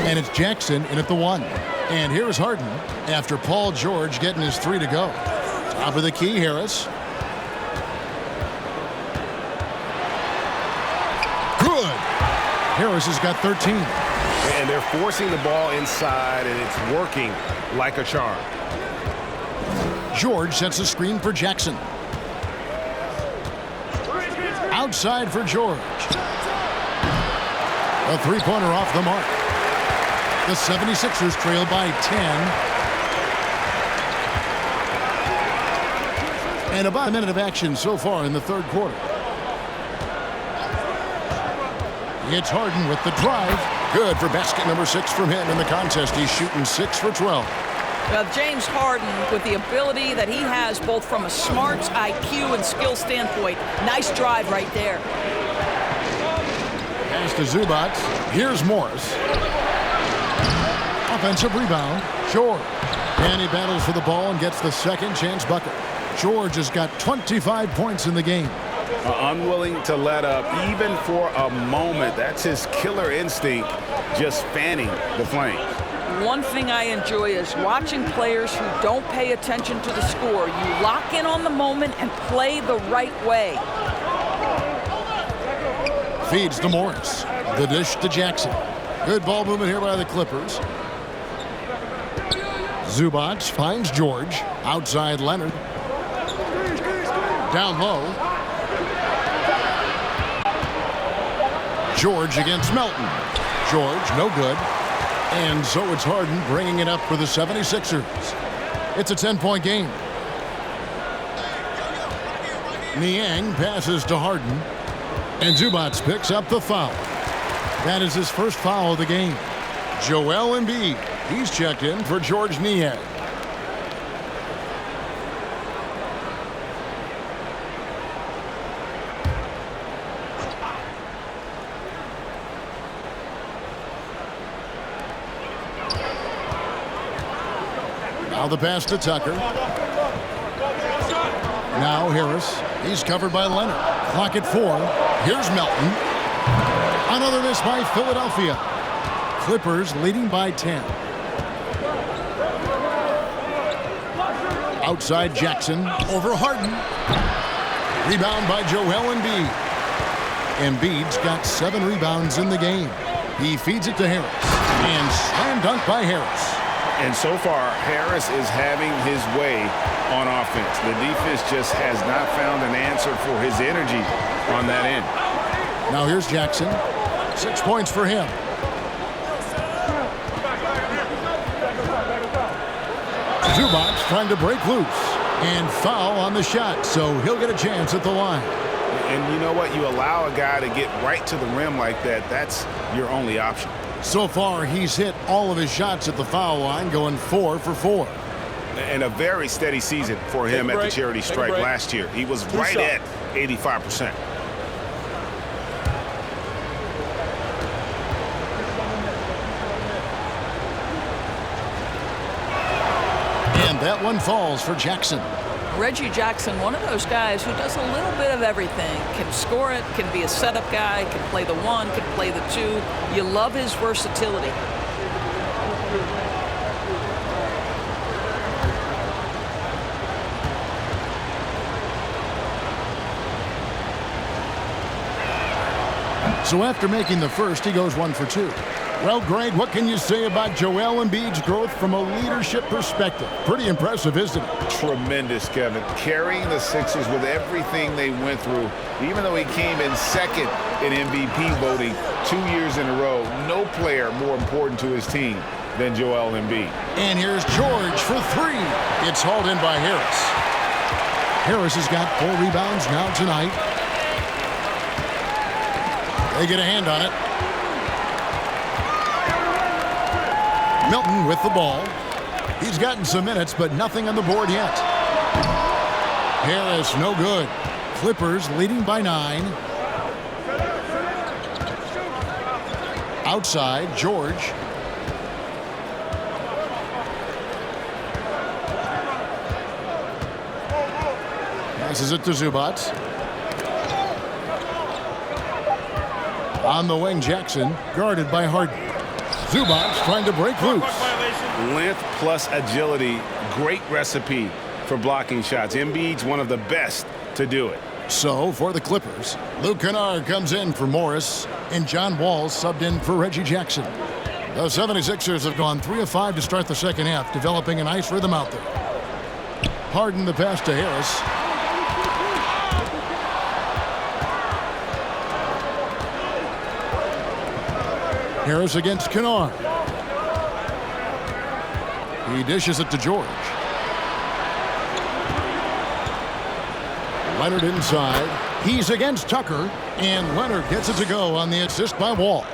Speaker 1: And it's Jackson in at the 1. And here's Harden after Paul George getting his 3 to go. Top of the key, Harris. Good. Harris has got 13.
Speaker 2: And they're forcing the ball inside, and it's working like a charm.
Speaker 1: George sets a screen for Jackson. Outside for George. A three-pointer off the mark. The 76ers trail by 10. And about a minute of action so far in the third quarter. It's Harden with the drive. Good for basket number 6 from him in the contest. He's shooting 6 for 12.
Speaker 3: Well, James Harden, with the ability that he has both from a smarts, IQ, and skill standpoint, nice drive right there.
Speaker 1: Pass to Zubac. Here's Morris. Offensive rebound. George. And he battles for the ball and gets the second chance bucket. George has got 25 points in the game.
Speaker 2: Unwilling to let up even for a moment. That's his killer instinct, just fanning the flames.
Speaker 3: one thing I enjoy is watching players who don't pay attention to the score. You lock in on the moment and play the right way.
Speaker 1: Feeds to Morris. The dish to Jackson. Good ball movement here by the Clippers. Zubac finds George. Outside Leonard. Down low. George against Melton. George, no good. And so it's Harden bringing it up for the 76ers. It's a 10-point game. Niang passes to Harden. And Zubac picks up the foul. That is his first foul of the game. Joel Embiid. He's checked in for George Niang. Now the pass to Tucker. Now Harris. He's covered by Leonard. Clock at 4. Here's Melton. Another miss by Philadelphia. Clippers leading by 10. Outside Jackson. Over Harden. Rebound by Joel Embiid. Embiid's got 7 rebounds in the game. He feeds it to Harris. And slam dunk by Harris.
Speaker 2: And so far, Harris is having his way on offense. The defense just has not found an answer for his energy on that end.
Speaker 1: Now here's Jackson. 6 points for him. Zubac trying to break loose. And foul on the shot, so he'll get a chance at the line.
Speaker 2: And you know what? You allow a guy to get right to the rim like that, that's your only option.
Speaker 1: So far, he's hit all of his shots at the foul line, going 4 for 4.
Speaker 2: And a very steady season for him at the charity stripe last year. He was right at 85%.
Speaker 1: And that one falls for Jackson.
Speaker 3: Reggie Jackson, one of those guys who does a little bit of everything. Can score it, can be a setup guy, can play the 1, can play the 2. You love his versatility.
Speaker 1: So after making the first, he goes 1 for 2. Well, Greg, what can you say about Joel Embiid's growth from a leadership perspective? Pretty impressive, isn't it?
Speaker 2: Tremendous, Kevin. Carrying the Sixers with everything they went through, even though he came in second in MVP voting 2 years in a row, no player more important to his team than Joel Embiid.
Speaker 1: And here's George for 3. It's hauled in by Harris. Harris has got 4 rebounds now tonight. They get a hand on it. Melton with the ball. He's gotten some minutes, but nothing on the board yet. Harris, no good. Clippers leading by 9. Outside, George. Passes it to Zubac. On the wing, Jackson, guarded by Harden. Zubac trying to break loose.
Speaker 2: Length plus agility, great recipe for blocking shots. Embiid's one of the best to do it.
Speaker 1: So for the Clippers, Luke Kennard comes in for Morris, and John Wall subbed in for Reggie Jackson. The 76ers have gone 3 of 5 to start the second half, developing a nice rhythm out there. Harden the pass to Harris. Harris against Kennard. He dishes it to George. Leonard inside. He's against Tucker, and Leonard gets it to go on the assist by Wall.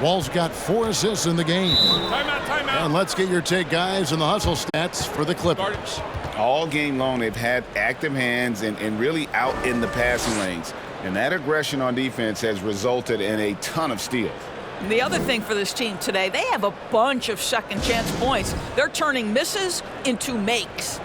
Speaker 1: Wall's got 4 assists in the game. Timeout. And let's get your take, guys, on the hustle stats for the Clippers.
Speaker 2: All game long, they've had active hands and really out in the passing lanes. And that aggression on defense has resulted in a ton of steals.
Speaker 3: The other thing for this team today, they have a bunch of second chance points. They're turning misses into makes.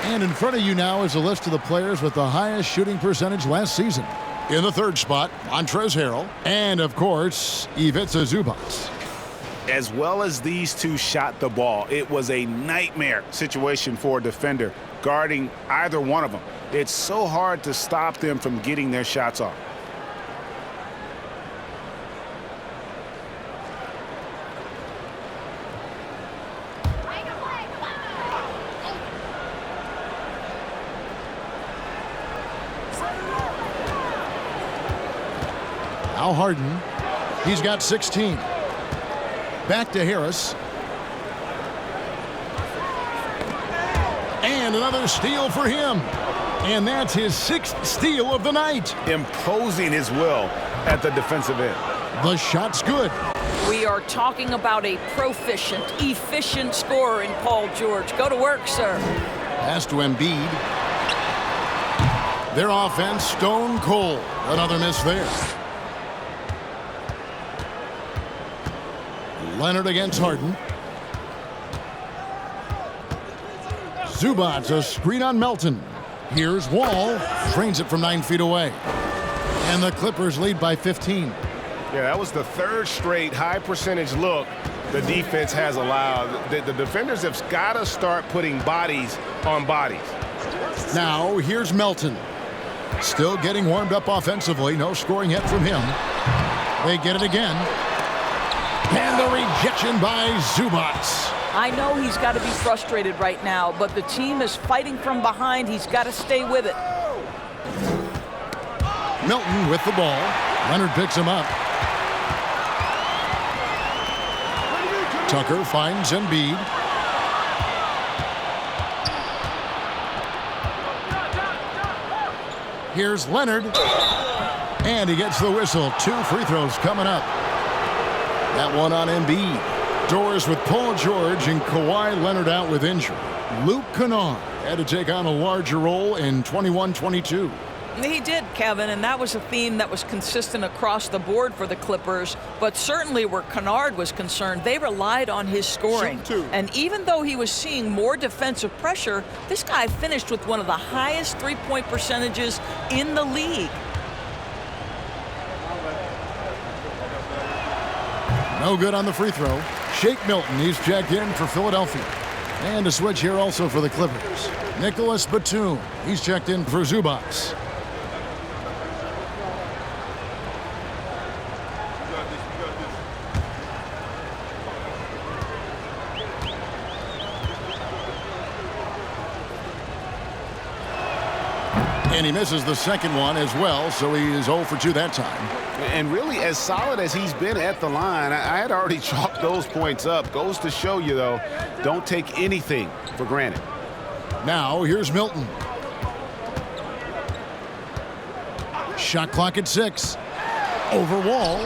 Speaker 1: And in front of you now is a list of the players with the highest shooting percentage last season. In the third spot, Montrezl Harrell, and of course, Ivica Zubac.
Speaker 2: As well as these two shot the ball, it was a nightmare situation for a defender guarding either one of them. It's so hard to stop them from getting their shots off.
Speaker 1: Now Harden, he's got 16. Back to Harris. And another steal for him. And that's his 6th steal of the night.
Speaker 2: Imposing his will at the defensive end.
Speaker 1: The shot's good.
Speaker 3: We are talking about a proficient, efficient scorer in Paul George. Go to work, sir.
Speaker 1: Pass to Embiid. Their offense stone cold. Another miss there. Leonard against Harden. Zubac, a screen on Melton. Here's Wall. Drains it from 9 feet away. And the Clippers lead by 15.
Speaker 5: Yeah, that was the third straight high percentage look the defense has allowed. The defenders have got to start putting bodies on bodies.
Speaker 1: Now, here's Melton. Still getting warmed up offensively. No scoring yet from him. They get it again. And the rejection by Zubac.
Speaker 3: I know he's got to be frustrated right now, but the team is fighting from behind. He's got to stay with it.
Speaker 1: Melton with the ball. Leonard picks him up. Tucker finds Embiid. Here's Leonard. And he gets the whistle. 2 free throws coming up. That one on Embiid. Doors with Paul George and Kawhi Leonard out with injury. Luke Kennard had to take on a larger role in 21-22.
Speaker 3: He did, Kevin, and that was a theme that was consistent across the board for the Clippers, but certainly where Kennard was concerned, they relied on his scoring. And even though he was seeing more defensive pressure, this guy finished with one of the highest three-point percentages in the league.
Speaker 1: No good on the free throw. Shake Milton, he's checked in for Philadelphia. And a switch here also for the Clippers. Nicholas Batum, he's checked in for Zubac. And he misses the second one as well, so he is 0 for 2 that time.
Speaker 2: And really, as solid as he's been at the line, I had already chalked those points up. Goes to show you, though, don't take anything for granted.
Speaker 1: Now, here's Milton. Shot clock at 6. Over Wall.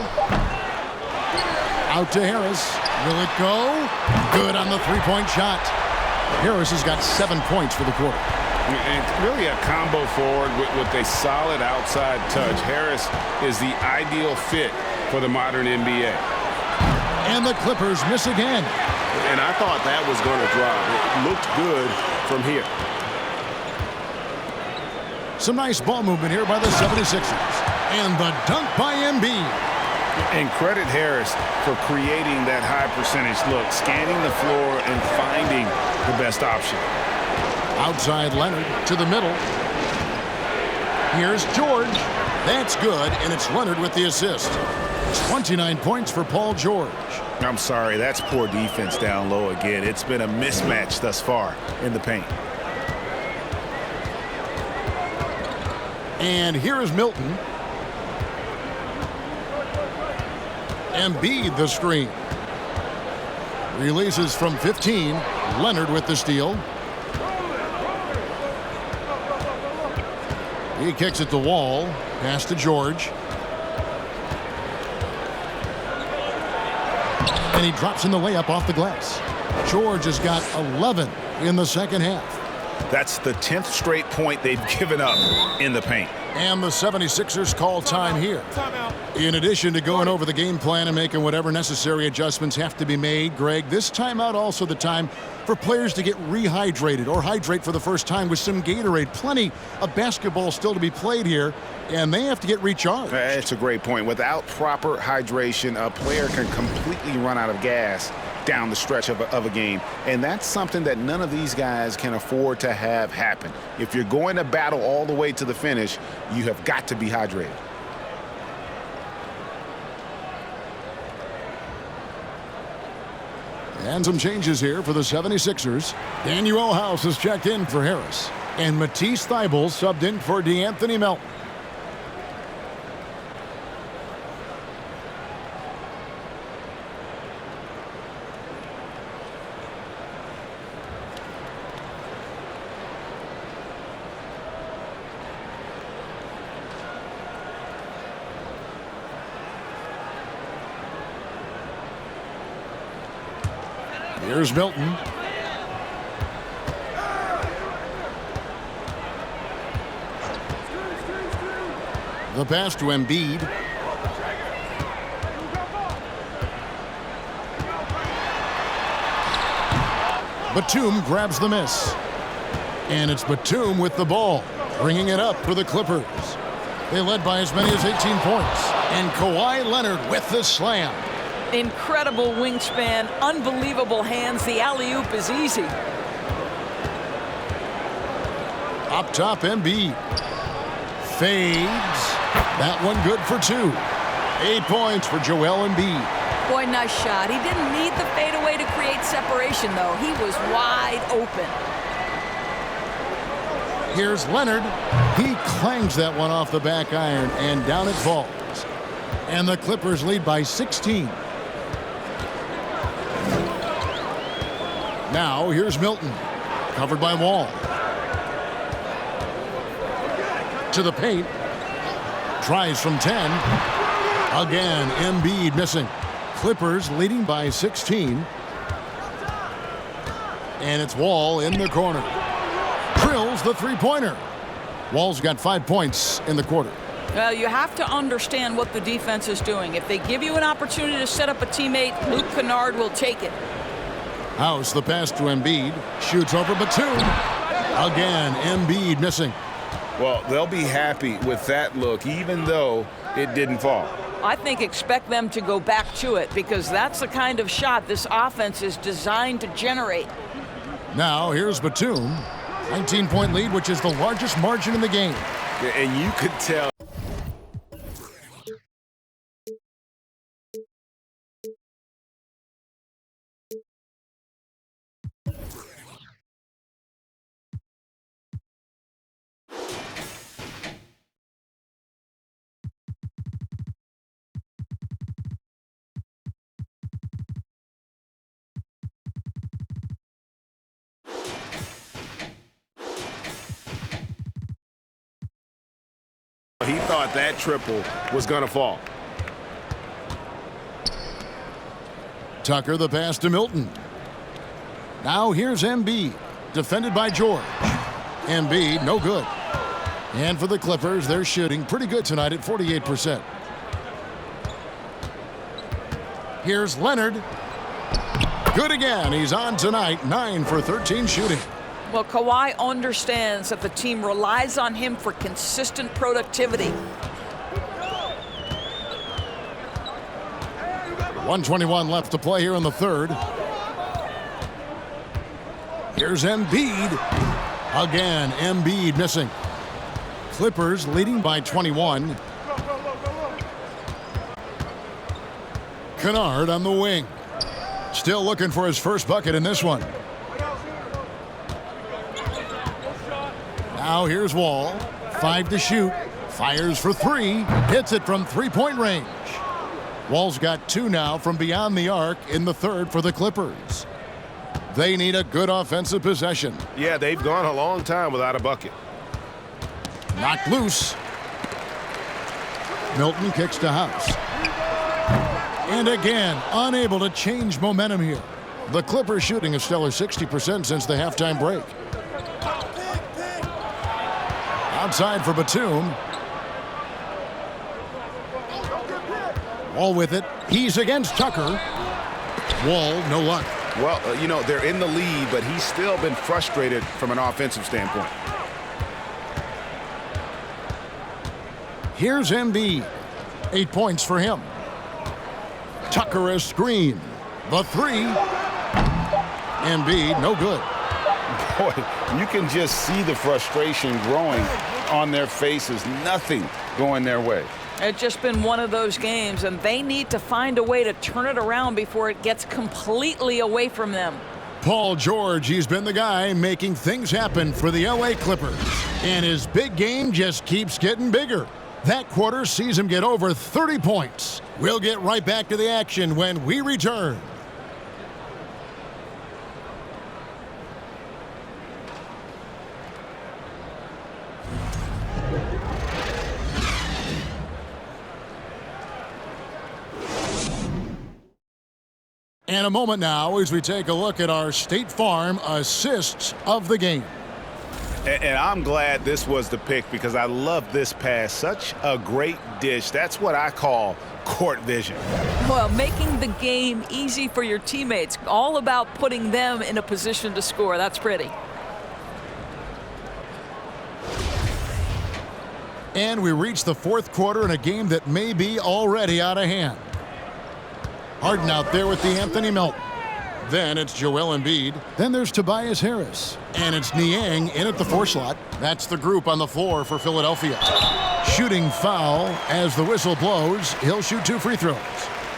Speaker 1: Out to Harris. Will it go? Good on the three-point shot. Harris has got 7 points for the quarter.
Speaker 2: And really a combo forward with a solid outside touch. Harris is the ideal fit for the modern NBA.
Speaker 1: And the Clippers miss again.
Speaker 5: And I thought that was going to drop. It looked good from here.
Speaker 1: Some nice ball movement here by the 76ers. And the dunk by Embiid.
Speaker 2: And credit Harris for creating that high percentage look, scanning the floor and finding the best option.
Speaker 1: Outside Leonard to the middle. Here's George. That's good, and it's Leonard with the assist. 29 points for Paul George.
Speaker 2: I'm sorry, that's poor defense down low again. It's been a mismatch thus far in the paint.
Speaker 1: And here is Milton. Embiid the screen. Releases from 15. Leonard with the steal. He kicks it to Wall. Pass to George. And he drops in the layup off the glass. George has got 11 in the second half.
Speaker 2: That's the 10th straight point they've given up in the paint.
Speaker 1: And the 76ers call time here. In addition to going over the game plan and making whatever necessary adjustments have to be made, Greg, this timeout also the time for players to get rehydrated or hydrate for the first time with some Gatorade. Plenty of basketball still to be played here, and they have to get recharged.
Speaker 2: That's a great point. Without proper hydration, a player can completely run out of gas down the stretch of a game. And that's something that none of these guys can afford to have happen. If you're going to battle all the way to the finish, you have got to be hydrated.
Speaker 1: And some changes here for the 76ers. Daniel House is checked in for Harris. And Matisse Thybulle subbed in for DeAnthony Melton. Here's Milton. The pass to Embiid. Batum grabs the miss. And it's Batum with the ball, bringing it up for the Clippers. They led by as many as 18 points. And Kawhi Leonard with the slam.
Speaker 3: Incredible wingspan, unbelievable hands. The alley-oop is easy.
Speaker 1: Up top, Embiid. Fades. That one good for 2. 8 points for Joel Embiid.
Speaker 3: Boy, nice shot. He didn't need the fadeaway to create separation, though. He was wide open.
Speaker 1: Here's Leonard. He clangs that one off the back iron, and down it falls. And the Clippers lead by 16. Now, here's Milton, covered by Wall. To the paint. Tries from 10. Again, Embiid missing. Clippers leading by 16. And it's Wall in the corner. Drills the three-pointer. Wall's got 5 points in the quarter.
Speaker 3: Well, you have to understand what the defense is doing. If they give you an opportunity to set up a teammate, Luke Kennard will take it.
Speaker 1: House, the pass to Embiid. Shoots over Batum. Again, Embiid missing.
Speaker 2: Well, they'll be happy with that look, even though it didn't fall.
Speaker 3: I think expect them to go back to it because that's the kind of shot this offense is designed to generate.
Speaker 1: Now, here's Batum. 19-point lead, which is the largest margin in the game.
Speaker 2: And you could tell. He thought that triple was going to fall.
Speaker 1: Tucker, the pass to Milton. Now here's Embiid, defended by George. Embiid, no good. And for the Clippers, they're shooting pretty good tonight at 48%. Here's Leonard. Good again. He's on tonight, 9 for 13 shooting.
Speaker 3: Well, Kawhi understands that the team relies on him for consistent productivity.
Speaker 1: 1:21 left to play here in the third. Here's Embiid. Again, Embiid missing. Clippers leading by 21. Kennard on the wing. Still looking for his first bucket in this one. Now here's Wall. 5 to shoot. Fires for 3. Hits it from three-point range. Wall's got 2 now from beyond the arc in the third for the Clippers. They need a good offensive possession.
Speaker 5: Yeah, they've gone a long time without a bucket.
Speaker 1: Knocked loose. Milton kicks to House. And again, unable to change momentum here. The Clippers shooting a stellar 60% since the halftime break. Outside for Batum. Wall with it. He's against Tucker. Wall, no luck.
Speaker 2: Well, they're in the lead, but he's still been frustrated from an offensive standpoint.
Speaker 1: Here's Embiid. 8 points for him. Tucker a screen. The three. Embiid, no good.
Speaker 2: Boy, you can just see the frustration growing on their faces. Nothing going their way.
Speaker 3: It's just been one of those games, and they need to find a way to turn it around before it gets completely away from them.
Speaker 1: Paul George, he's been the guy making things happen for the LA Clippers. And his big game just keeps getting bigger. That quarter sees him get over 30 points. We'll get right back to the action when we return. And a moment now as we take a look at our State Farm assists of the game.
Speaker 2: And I'm glad this was the pick because I love this pass. Such a great dish. That's what I call court vision.
Speaker 3: Well, making the game easy for your teammates. All about putting them in a position to score. That's pretty.
Speaker 1: And we reach the fourth quarter in a game that may be already out of hand. Harden out there with the Anthony Melton. Then it's Joel Embiid. Then there's Tobias Harris. And it's Niang in at the 4 slot. That's the group on the floor for Philadelphia. Shooting foul as the whistle blows. He'll shoot 2 free throws.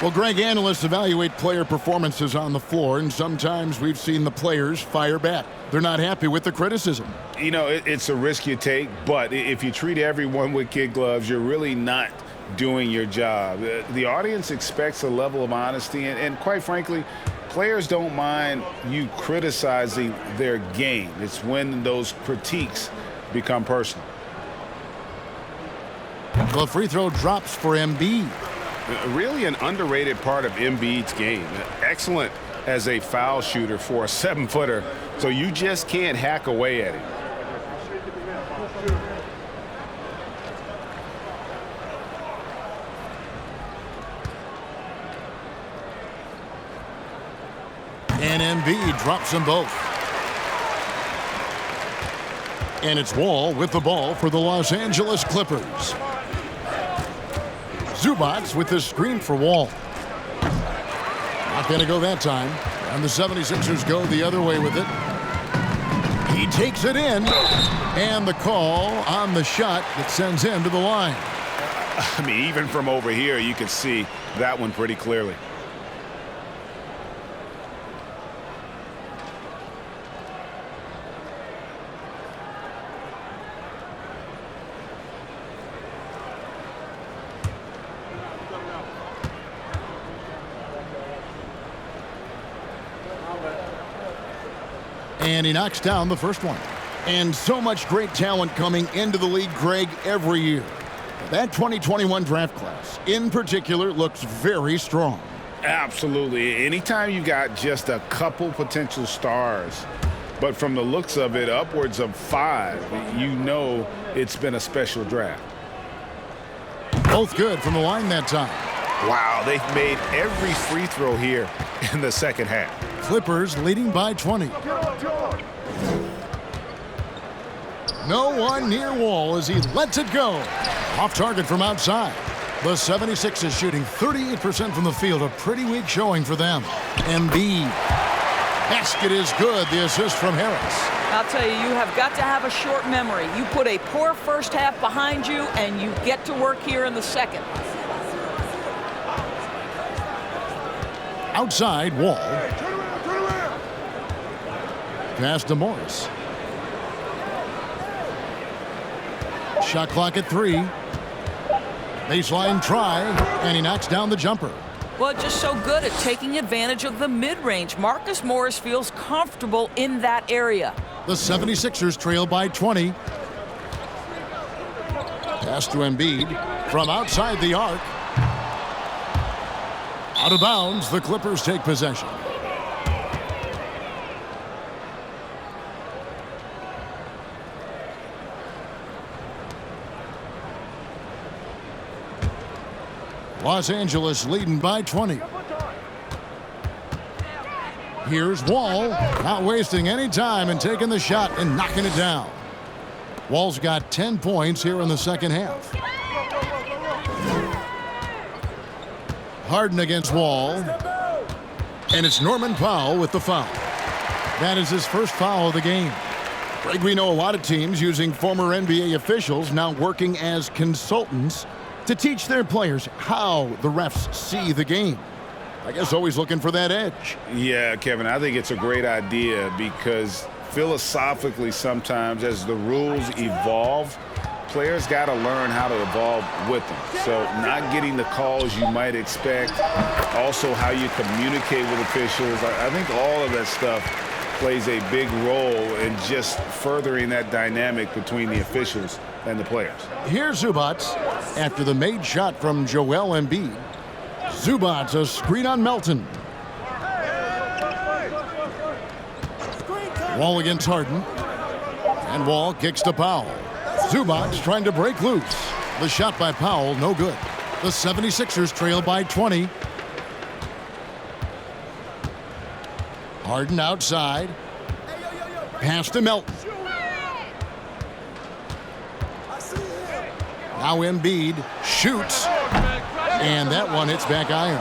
Speaker 1: Well, Greg, analysts evaluate player performances on the floor, and sometimes we've seen the players fire back. They're not happy with the criticism.
Speaker 2: It's a risk you take, but if you treat everyone with kid gloves, you're really not doing your job. The audience expects a level of honesty, and quite frankly, players don't mind you criticizing their game. It's when those critiques become personal.
Speaker 1: The free throw drops for Embiid.
Speaker 2: Really an underrated part of Embiid's game. Excellent as a foul shooter for a 7-footer, so you just can't hack away at him.
Speaker 1: And Embiid drops them both. And it's Wall with the ball for the Los Angeles Clippers. Zubac with the screen for Wall. Not going to go that time. And the 76ers go the other way with it. He takes it in. And the call on the shot that sends him to the line.
Speaker 2: I mean, even from over here, you can see that one pretty clearly.
Speaker 1: And he knocks down the first one. And so much great talent coming into the league, Greg, every year. That 2021 draft class, in particular, looks very strong.
Speaker 2: Absolutely. Anytime you got just a couple potential stars, but from the looks of it, upwards of 5, you know it's been a special draft.
Speaker 1: Both good from the line that time.
Speaker 2: Wow, they've made every free throw here in the second half.
Speaker 1: Clippers leading by 20. No one near Wall as he lets it go. Off target from outside. The 76ers shooting 38% from the field. A pretty weak showing for them. Embiid. Basket is good. The assist from Harris.
Speaker 3: I'll tell you, you have got to have a short memory. You put a poor first half behind you, and you get to work here in the second.
Speaker 1: Outside, Wall. Pass to Morris. Shot clock at 3. Baseline try, and he knocks down the jumper.
Speaker 3: Well, just so good at taking advantage of the mid-range. Marcus Morris feels comfortable in that area.
Speaker 1: The 76ers trail by 20. Pass to Embiid from outside the arc. Out of bounds, the Clippers take possession. Los Angeles leading by 20. Here's Wall, not wasting any time and taking the shot and knocking it down. Wall's got 10 points here in the second half. Harden against Wall. And it's Norman Powell with the foul. That is his first foul of the game. Greg, we know a lot of teams using former NBA officials now working as consultants to teach their players how the refs see the game. I guess always looking for that edge.
Speaker 2: Yeah, Kevin, I think it's a great idea because philosophically sometimes as the rules evolve, players got to learn how to evolve with them. So not getting the calls you might expect, also how you communicate with officials. I think all of that stuff plays a big role in just furthering that dynamic between the officials and the players.
Speaker 1: Here's Zubac after the made shot from Joel Embiid. Zubac, a screen on Melton. Wall against Harden. And Wall kicks to Powell. Zubac trying to break loose. The shot by Powell, no good. The 76ers trail by 20. Harden outside. Pass to Melton. Now Embiid shoots. And that one hits back iron.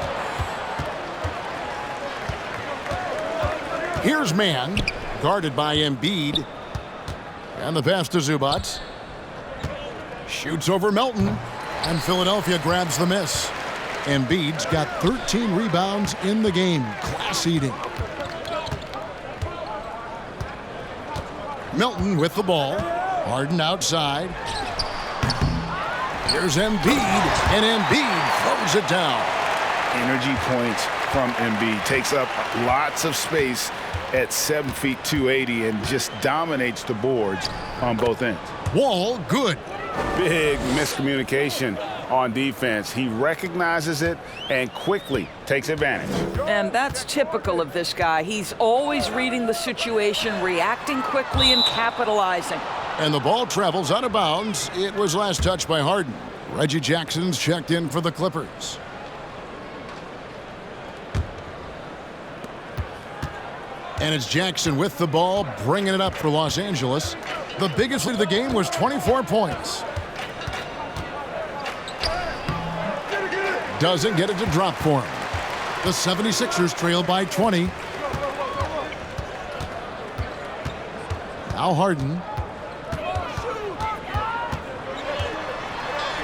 Speaker 1: Here's Mann, guarded by Embiid. And the pass to Zubac. Shoots over Melton. And Philadelphia grabs the miss. Embiid's got 13 rebounds in the game. Class eating. Melton with the ball. Harden outside. Here's Embiid, and Embiid throws it down.
Speaker 2: Energy points from Embiid. Takes up lots of space at 7 feet 280 and just dominates the boards on both ends.
Speaker 1: Wall, good.
Speaker 2: Big miscommunication on defense. He recognizes it and quickly takes advantage.
Speaker 3: And that's typical of this guy. He's always reading the situation, reacting quickly and capitalizing.
Speaker 1: And the ball travels out of bounds. It was last touched by Harden. Reggie Jackson's checked in for the Clippers. And it's Jackson with the ball, bringing it up for Los Angeles. The biggest lead of the game was 24 points. Doesn't get it to drop for him. The 76ers trail by 20. Now Harden.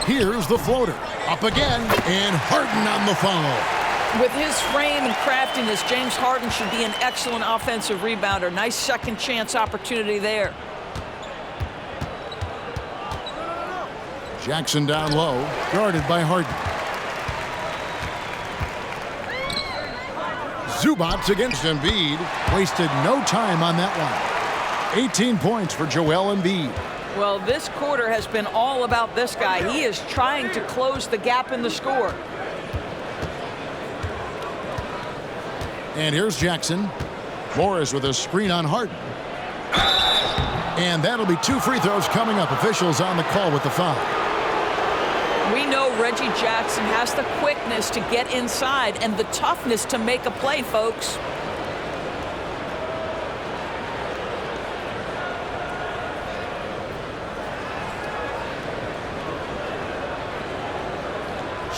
Speaker 1: Here's the floater. Up again, and Harden on the foul.
Speaker 3: With his frame and craftiness, James Harden should be an excellent offensive rebounder. Nice second chance opportunity there.
Speaker 1: Jackson down low, guarded by Harden. Zubac against Embiid. Wasted no time on that one. 18 points for Joel Embiid.
Speaker 3: Well, this quarter has been all about this guy. He is trying to close the gap in the score.
Speaker 1: And here's Jackson. Morris with a screen on Harden. And that'll be 2 free throws coming up. Officials on the call with the foul.
Speaker 3: We know Reggie Jackson has the quickness to get inside and the toughness to make a play, folks.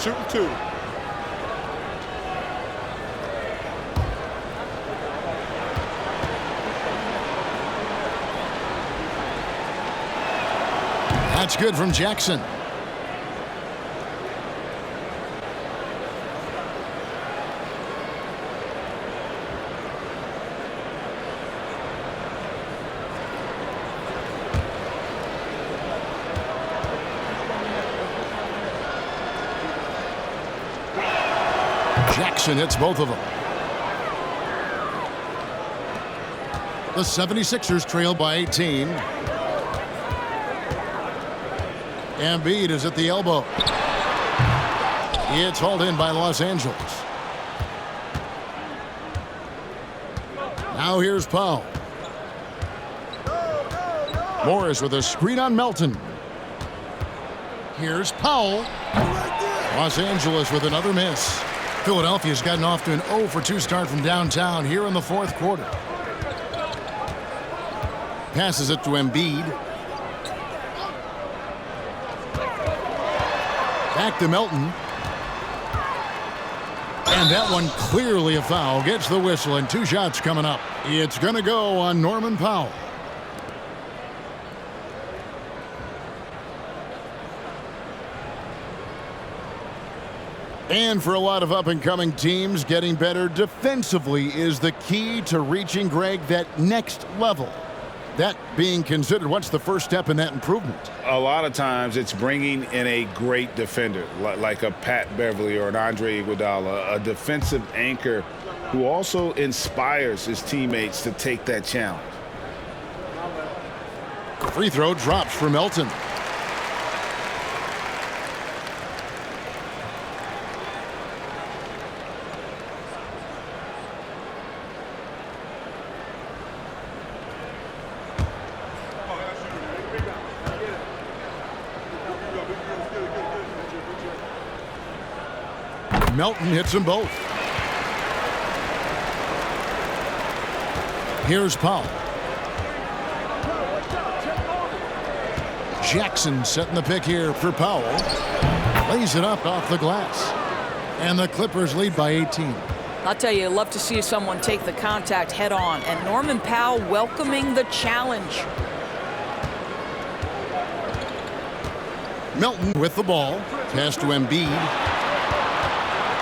Speaker 8: Shooting 2.
Speaker 1: That's good from Jackson. Jackson hits both of them. The 76ers trail by 18. Embiid is at the elbow. It's hauled in by Los Angeles. Now here's Powell. Morris with a screen on Melton. Here's Powell. Los Angeles with another miss. Philadelphia's gotten off to an 0 for 2 start from downtown here in the fourth quarter. Passes it to Embiid. Back to Melton. And that one clearly a foul. Gets the whistle and 2 shots coming up. It's going to go on Norman Powell. And for a lot of up-and-coming teams, getting better defensively is the key to reaching, Greg, that next level. That being considered, what's the first step in that improvement?
Speaker 2: A lot of times it's bringing in a great defender, like a Pat Beverly or an Andre Iguodala, a defensive anchor who also inspires his teammates to take that challenge.
Speaker 1: Free throw drops for Melton. Melton hits them both. Here's Powell. Jackson setting the pick here for Powell. Lays it up off the glass. And the Clippers lead by 18.
Speaker 3: I'll tell you, I'd love to see someone take the contact head on. And Norman Powell welcoming the challenge.
Speaker 1: Melton with the ball. Pass to Embiid.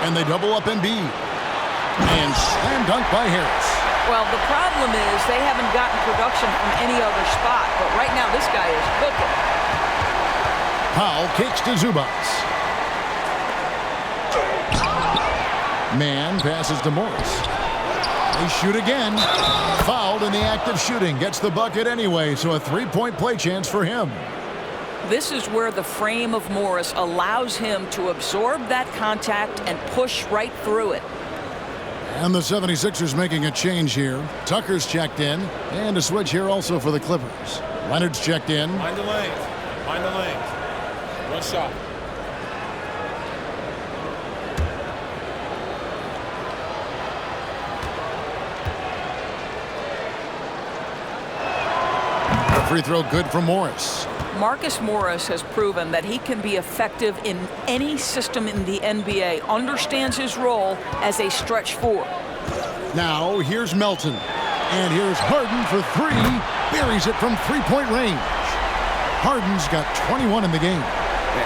Speaker 1: And they double up Embiid. And slam dunk by Harris.
Speaker 3: Well, the problem is they haven't gotten production from any other spot. But right now, this guy is cooking.
Speaker 1: Powell kicks to Zubac. Man passes to Morris. They shoot again. Fouled in the act of shooting. Gets the bucket anyway, so a 3-point play chance for him.
Speaker 3: This is where the frame of Morris allows him to absorb that contact and push right through it.
Speaker 1: And the 76ers making a change here. Tucker's checked in. And a switch here also for the Clippers. Leonard's checked in.
Speaker 10: Mind the lanes. Mind the lanes. One shot.
Speaker 1: Free throw good for Morris.
Speaker 3: Marcus Morris has proven that he can be effective in any system in the NBA, understands his role as a stretch 4.
Speaker 1: Now here's Melton. And here's Harden for 3. Buries it from 3-point range. Harden's got 21 in the game.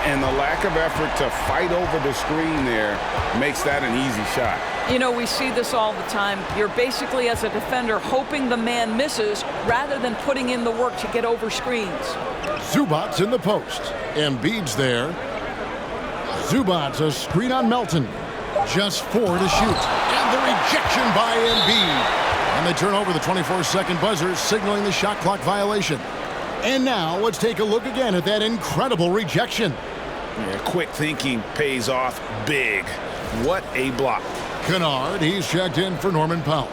Speaker 2: And the lack of effort to fight over the screen there makes that an easy shot.
Speaker 3: You know, we see this all the time. You're basically, as a defender, hoping the man misses rather than putting in the work to get over screens.
Speaker 1: Zubac's in the post. Embiid's there. Zubac's a screen on Melton. Just 4 to shoot. And the rejection by Embiid. And they turn over the 24-second buzzer, signaling the shot clock violation. And now let's take a look again at that incredible rejection.
Speaker 2: Yeah, quick thinking pays off big. What a block.
Speaker 1: Kennard, he's checked in for Norman Powell.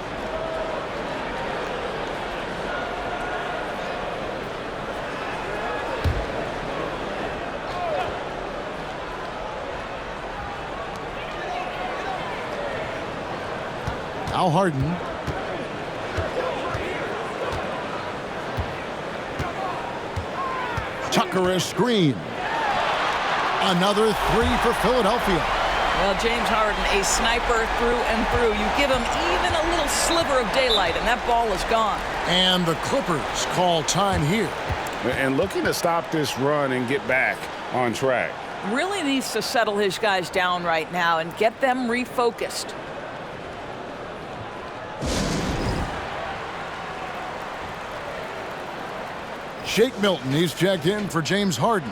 Speaker 1: Now Harden. Tucker a screen. Another 3 for Philadelphia.
Speaker 3: Well, James Harden, a sniper through and through. You give him even a little sliver of daylight, and that ball is gone.
Speaker 1: And the Clippers call time here.
Speaker 2: And looking to stop this run and get back on track.
Speaker 3: Really needs to settle his guys down right now and get them refocused.
Speaker 1: Shake Milton, he's checked in for James Harden.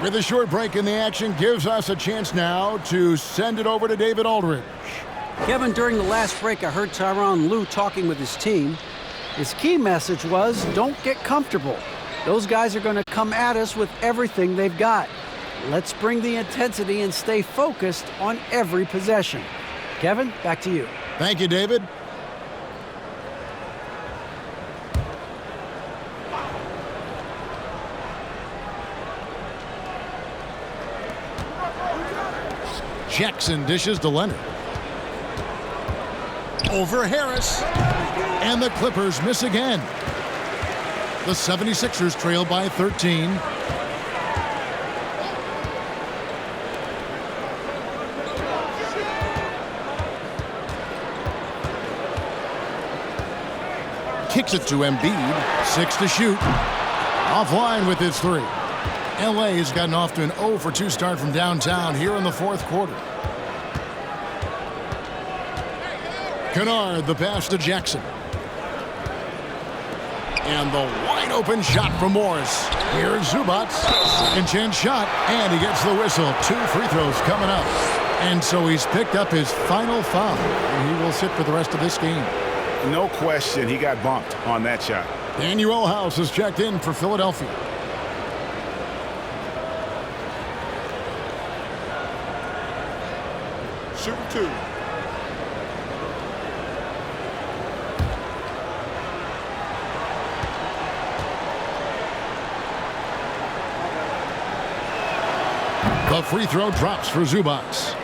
Speaker 1: With a short break in the action, gives us a chance now to send it over to David Aldridge.
Speaker 4: Kevin, during the last break, I heard Tyronn Lue talking with his team. His key message was, don't get comfortable. Those guys are going to come at us with everything they've got. Let's bring the intensity and stay focused on every possession. Kevin, back to you.
Speaker 1: Thank you, David. Jackson dishes to Leonard. Over Harris. And the Clippers miss again. The 76ers trail by 13. Kicks it to Embiid. 6 to shoot. Offline with his 3. LA has gotten off to an 0 for 2 start from downtown here in the fourth quarter. Kennard, the pass to Jackson. And the wide open shot from Morris. Here's Zubac. Second chance shot. And he gets the whistle. 2 free throws coming up. And so he's picked up his final foul. And he will sit for the rest of this game.
Speaker 2: No question he got bumped on that shot.
Speaker 1: Daniel House is checked in for Philadelphia.
Speaker 5: Shoot 2.
Speaker 1: The free throw drops for Zubac.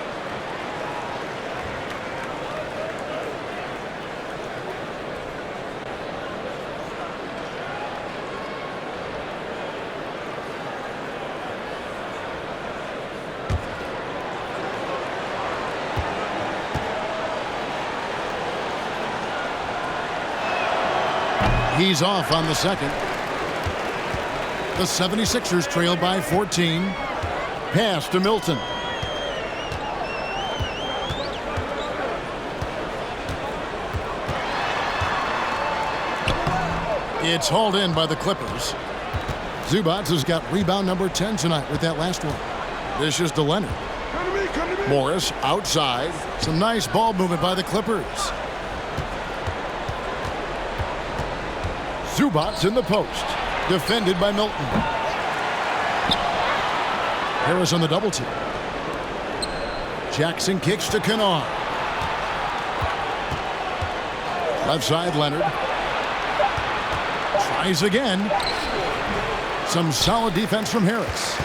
Speaker 1: He's off on the second. The 76ers trail by 14. Pass to Milton. It's hauled in by the Clippers. Zubac has got rebound number 10 tonight with that last one. This is to Leonard. Morris outside. Some nice ball movement by the Clippers. Zubac in the post. Defended by Milton. Harris on the double team. Jackson kicks to Kennard. Left side, Leonard. Tries again. Some solid defense from Harris.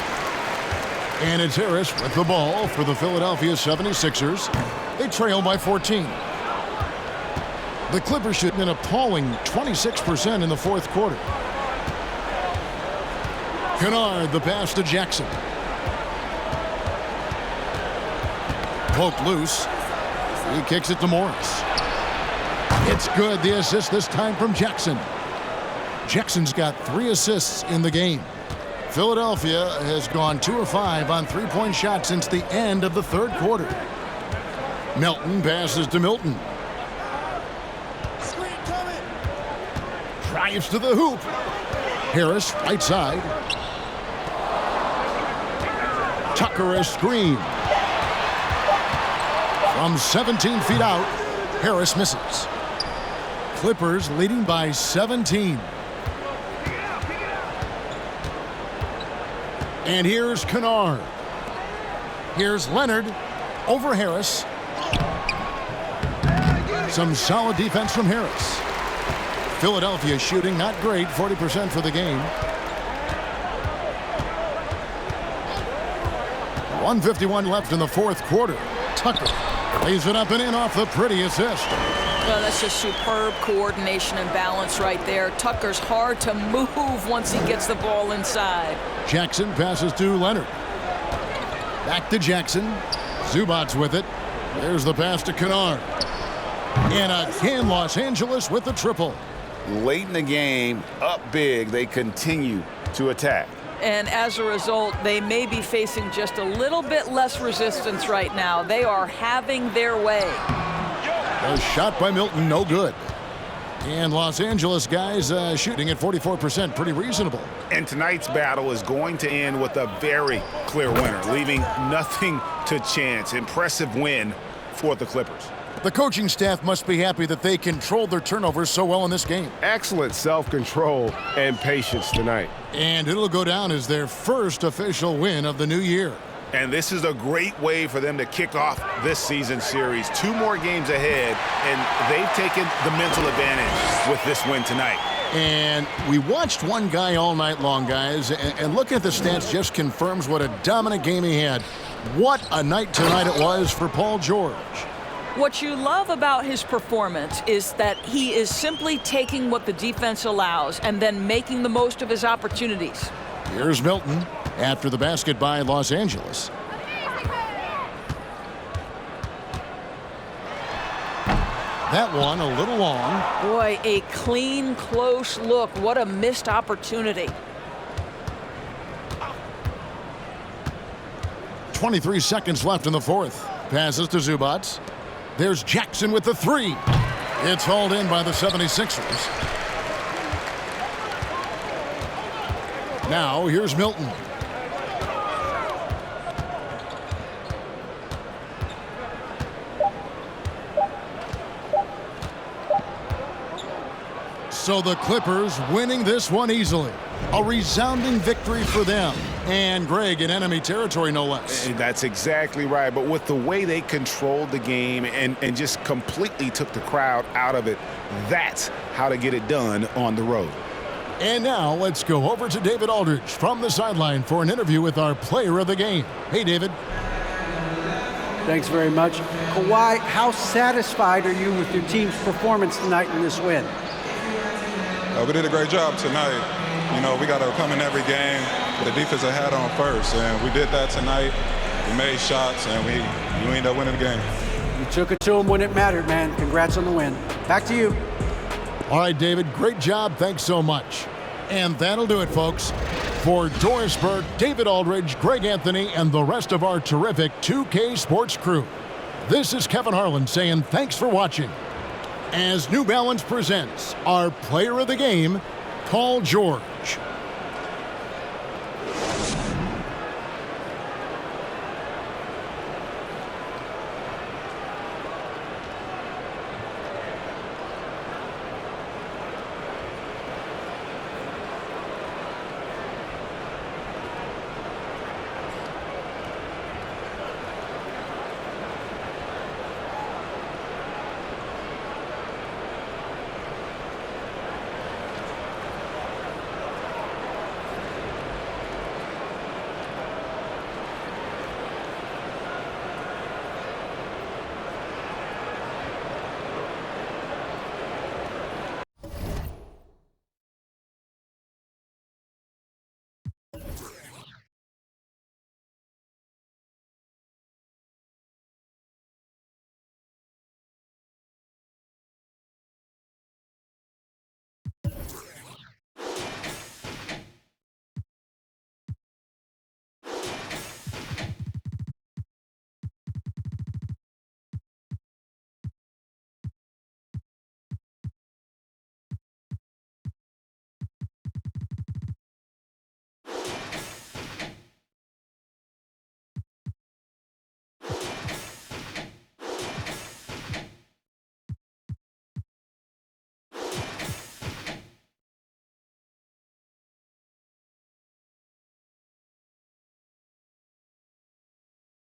Speaker 1: And it's Harris with the ball for the Philadelphia 76ers. They trail by 14. The Clippers shoot an appalling 26% in the fourth quarter. Kennard, the pass to Jackson. Poked loose. He kicks it to Morris. It's good. The assist this time from Jackson. Jackson's got 3 assists in the game. Philadelphia has gone 2 of 5 on three-point shots since the end of the third quarter. Melton passes to Milton. Drives to the hoop. Harris, right side. Tucker, a screen. From 17 feet out, Harris misses. Clippers leading by 17. And here's Kennard. Here's Leonard over Harris. Some solid defense from Harris. Philadelphia shooting not great, 40% for the game. 1:51 left in the fourth quarter. Tucker lays it up and in off the pretty assist.
Speaker 3: Well, that's just superb coordination and balance right there. Tucker's hard to move once he gets the ball inside.
Speaker 1: Jackson passes to Leonard. Back to Jackson. Zubac with it. There's the pass to Kennard. And again, Los Angeles with the triple.
Speaker 2: Late in the game, up big, they continue to attack.
Speaker 3: And as a result, they may be facing just a little bit less resistance right now. They are having their way.
Speaker 1: A shot by Milton, no good. And Los Angeles guys shooting at 44%, pretty reasonable.
Speaker 2: And tonight's battle is going to end with a very clear winner, leaving nothing to chance. Impressive win for the Clippers.
Speaker 1: The coaching staff must be happy that they controlled their turnovers so well in this game.
Speaker 5: Excellent self-control and patience tonight.
Speaker 1: And it'll go down as their first official win of the new year.
Speaker 2: And this is a great way for them to kick off this season series. 2 more games ahead, and they've taken the mental advantage with this win tonight.
Speaker 1: And we watched one guy all night long, guys, and looking at the stats just confirms what a dominant game he had. What a night tonight it was for Paul George.
Speaker 3: What you love about his performance is that he is simply taking what the defense allows and then making the most of his opportunities.
Speaker 1: Here's Milton after the basket by Los Angeles. That one a little long.
Speaker 3: Boy, a clean, close look. What a missed opportunity.
Speaker 1: 23 seconds left in the fourth. Passes to Zubac. There's Jackson with the three. It's hauled in by the 76ers. Now here's Milton. So the Clippers winning this one easily. A resounding victory for them. And Greg, in enemy territory, no less.
Speaker 2: That's exactly right. But with the way they controlled the game and just completely took the crowd out of it, that's how to get it done on the road.
Speaker 1: And now let's go over to David Aldridge from the sideline for an interview with our player of the game. Hey, David.
Speaker 4: Thanks very much. Kawhi, how satisfied are you with your team's performance tonight in this win?
Speaker 7: We did a great job tonight. You know, we got to come in every game with the defense that had on first, and we did that tonight. We made shots, and we ended up winning the game.
Speaker 4: You took it to them when it mattered, man. Congrats on the win. Back to you.
Speaker 1: All right, David, great job. Thanks so much. And that'll do it, folks. For Doris Burke, David Aldridge, Greg Anthony, and the rest of our terrific 2K Sports crew, this is Kevin Harlan saying thanks for watching. As New Balance presents our player of the game, Paul George.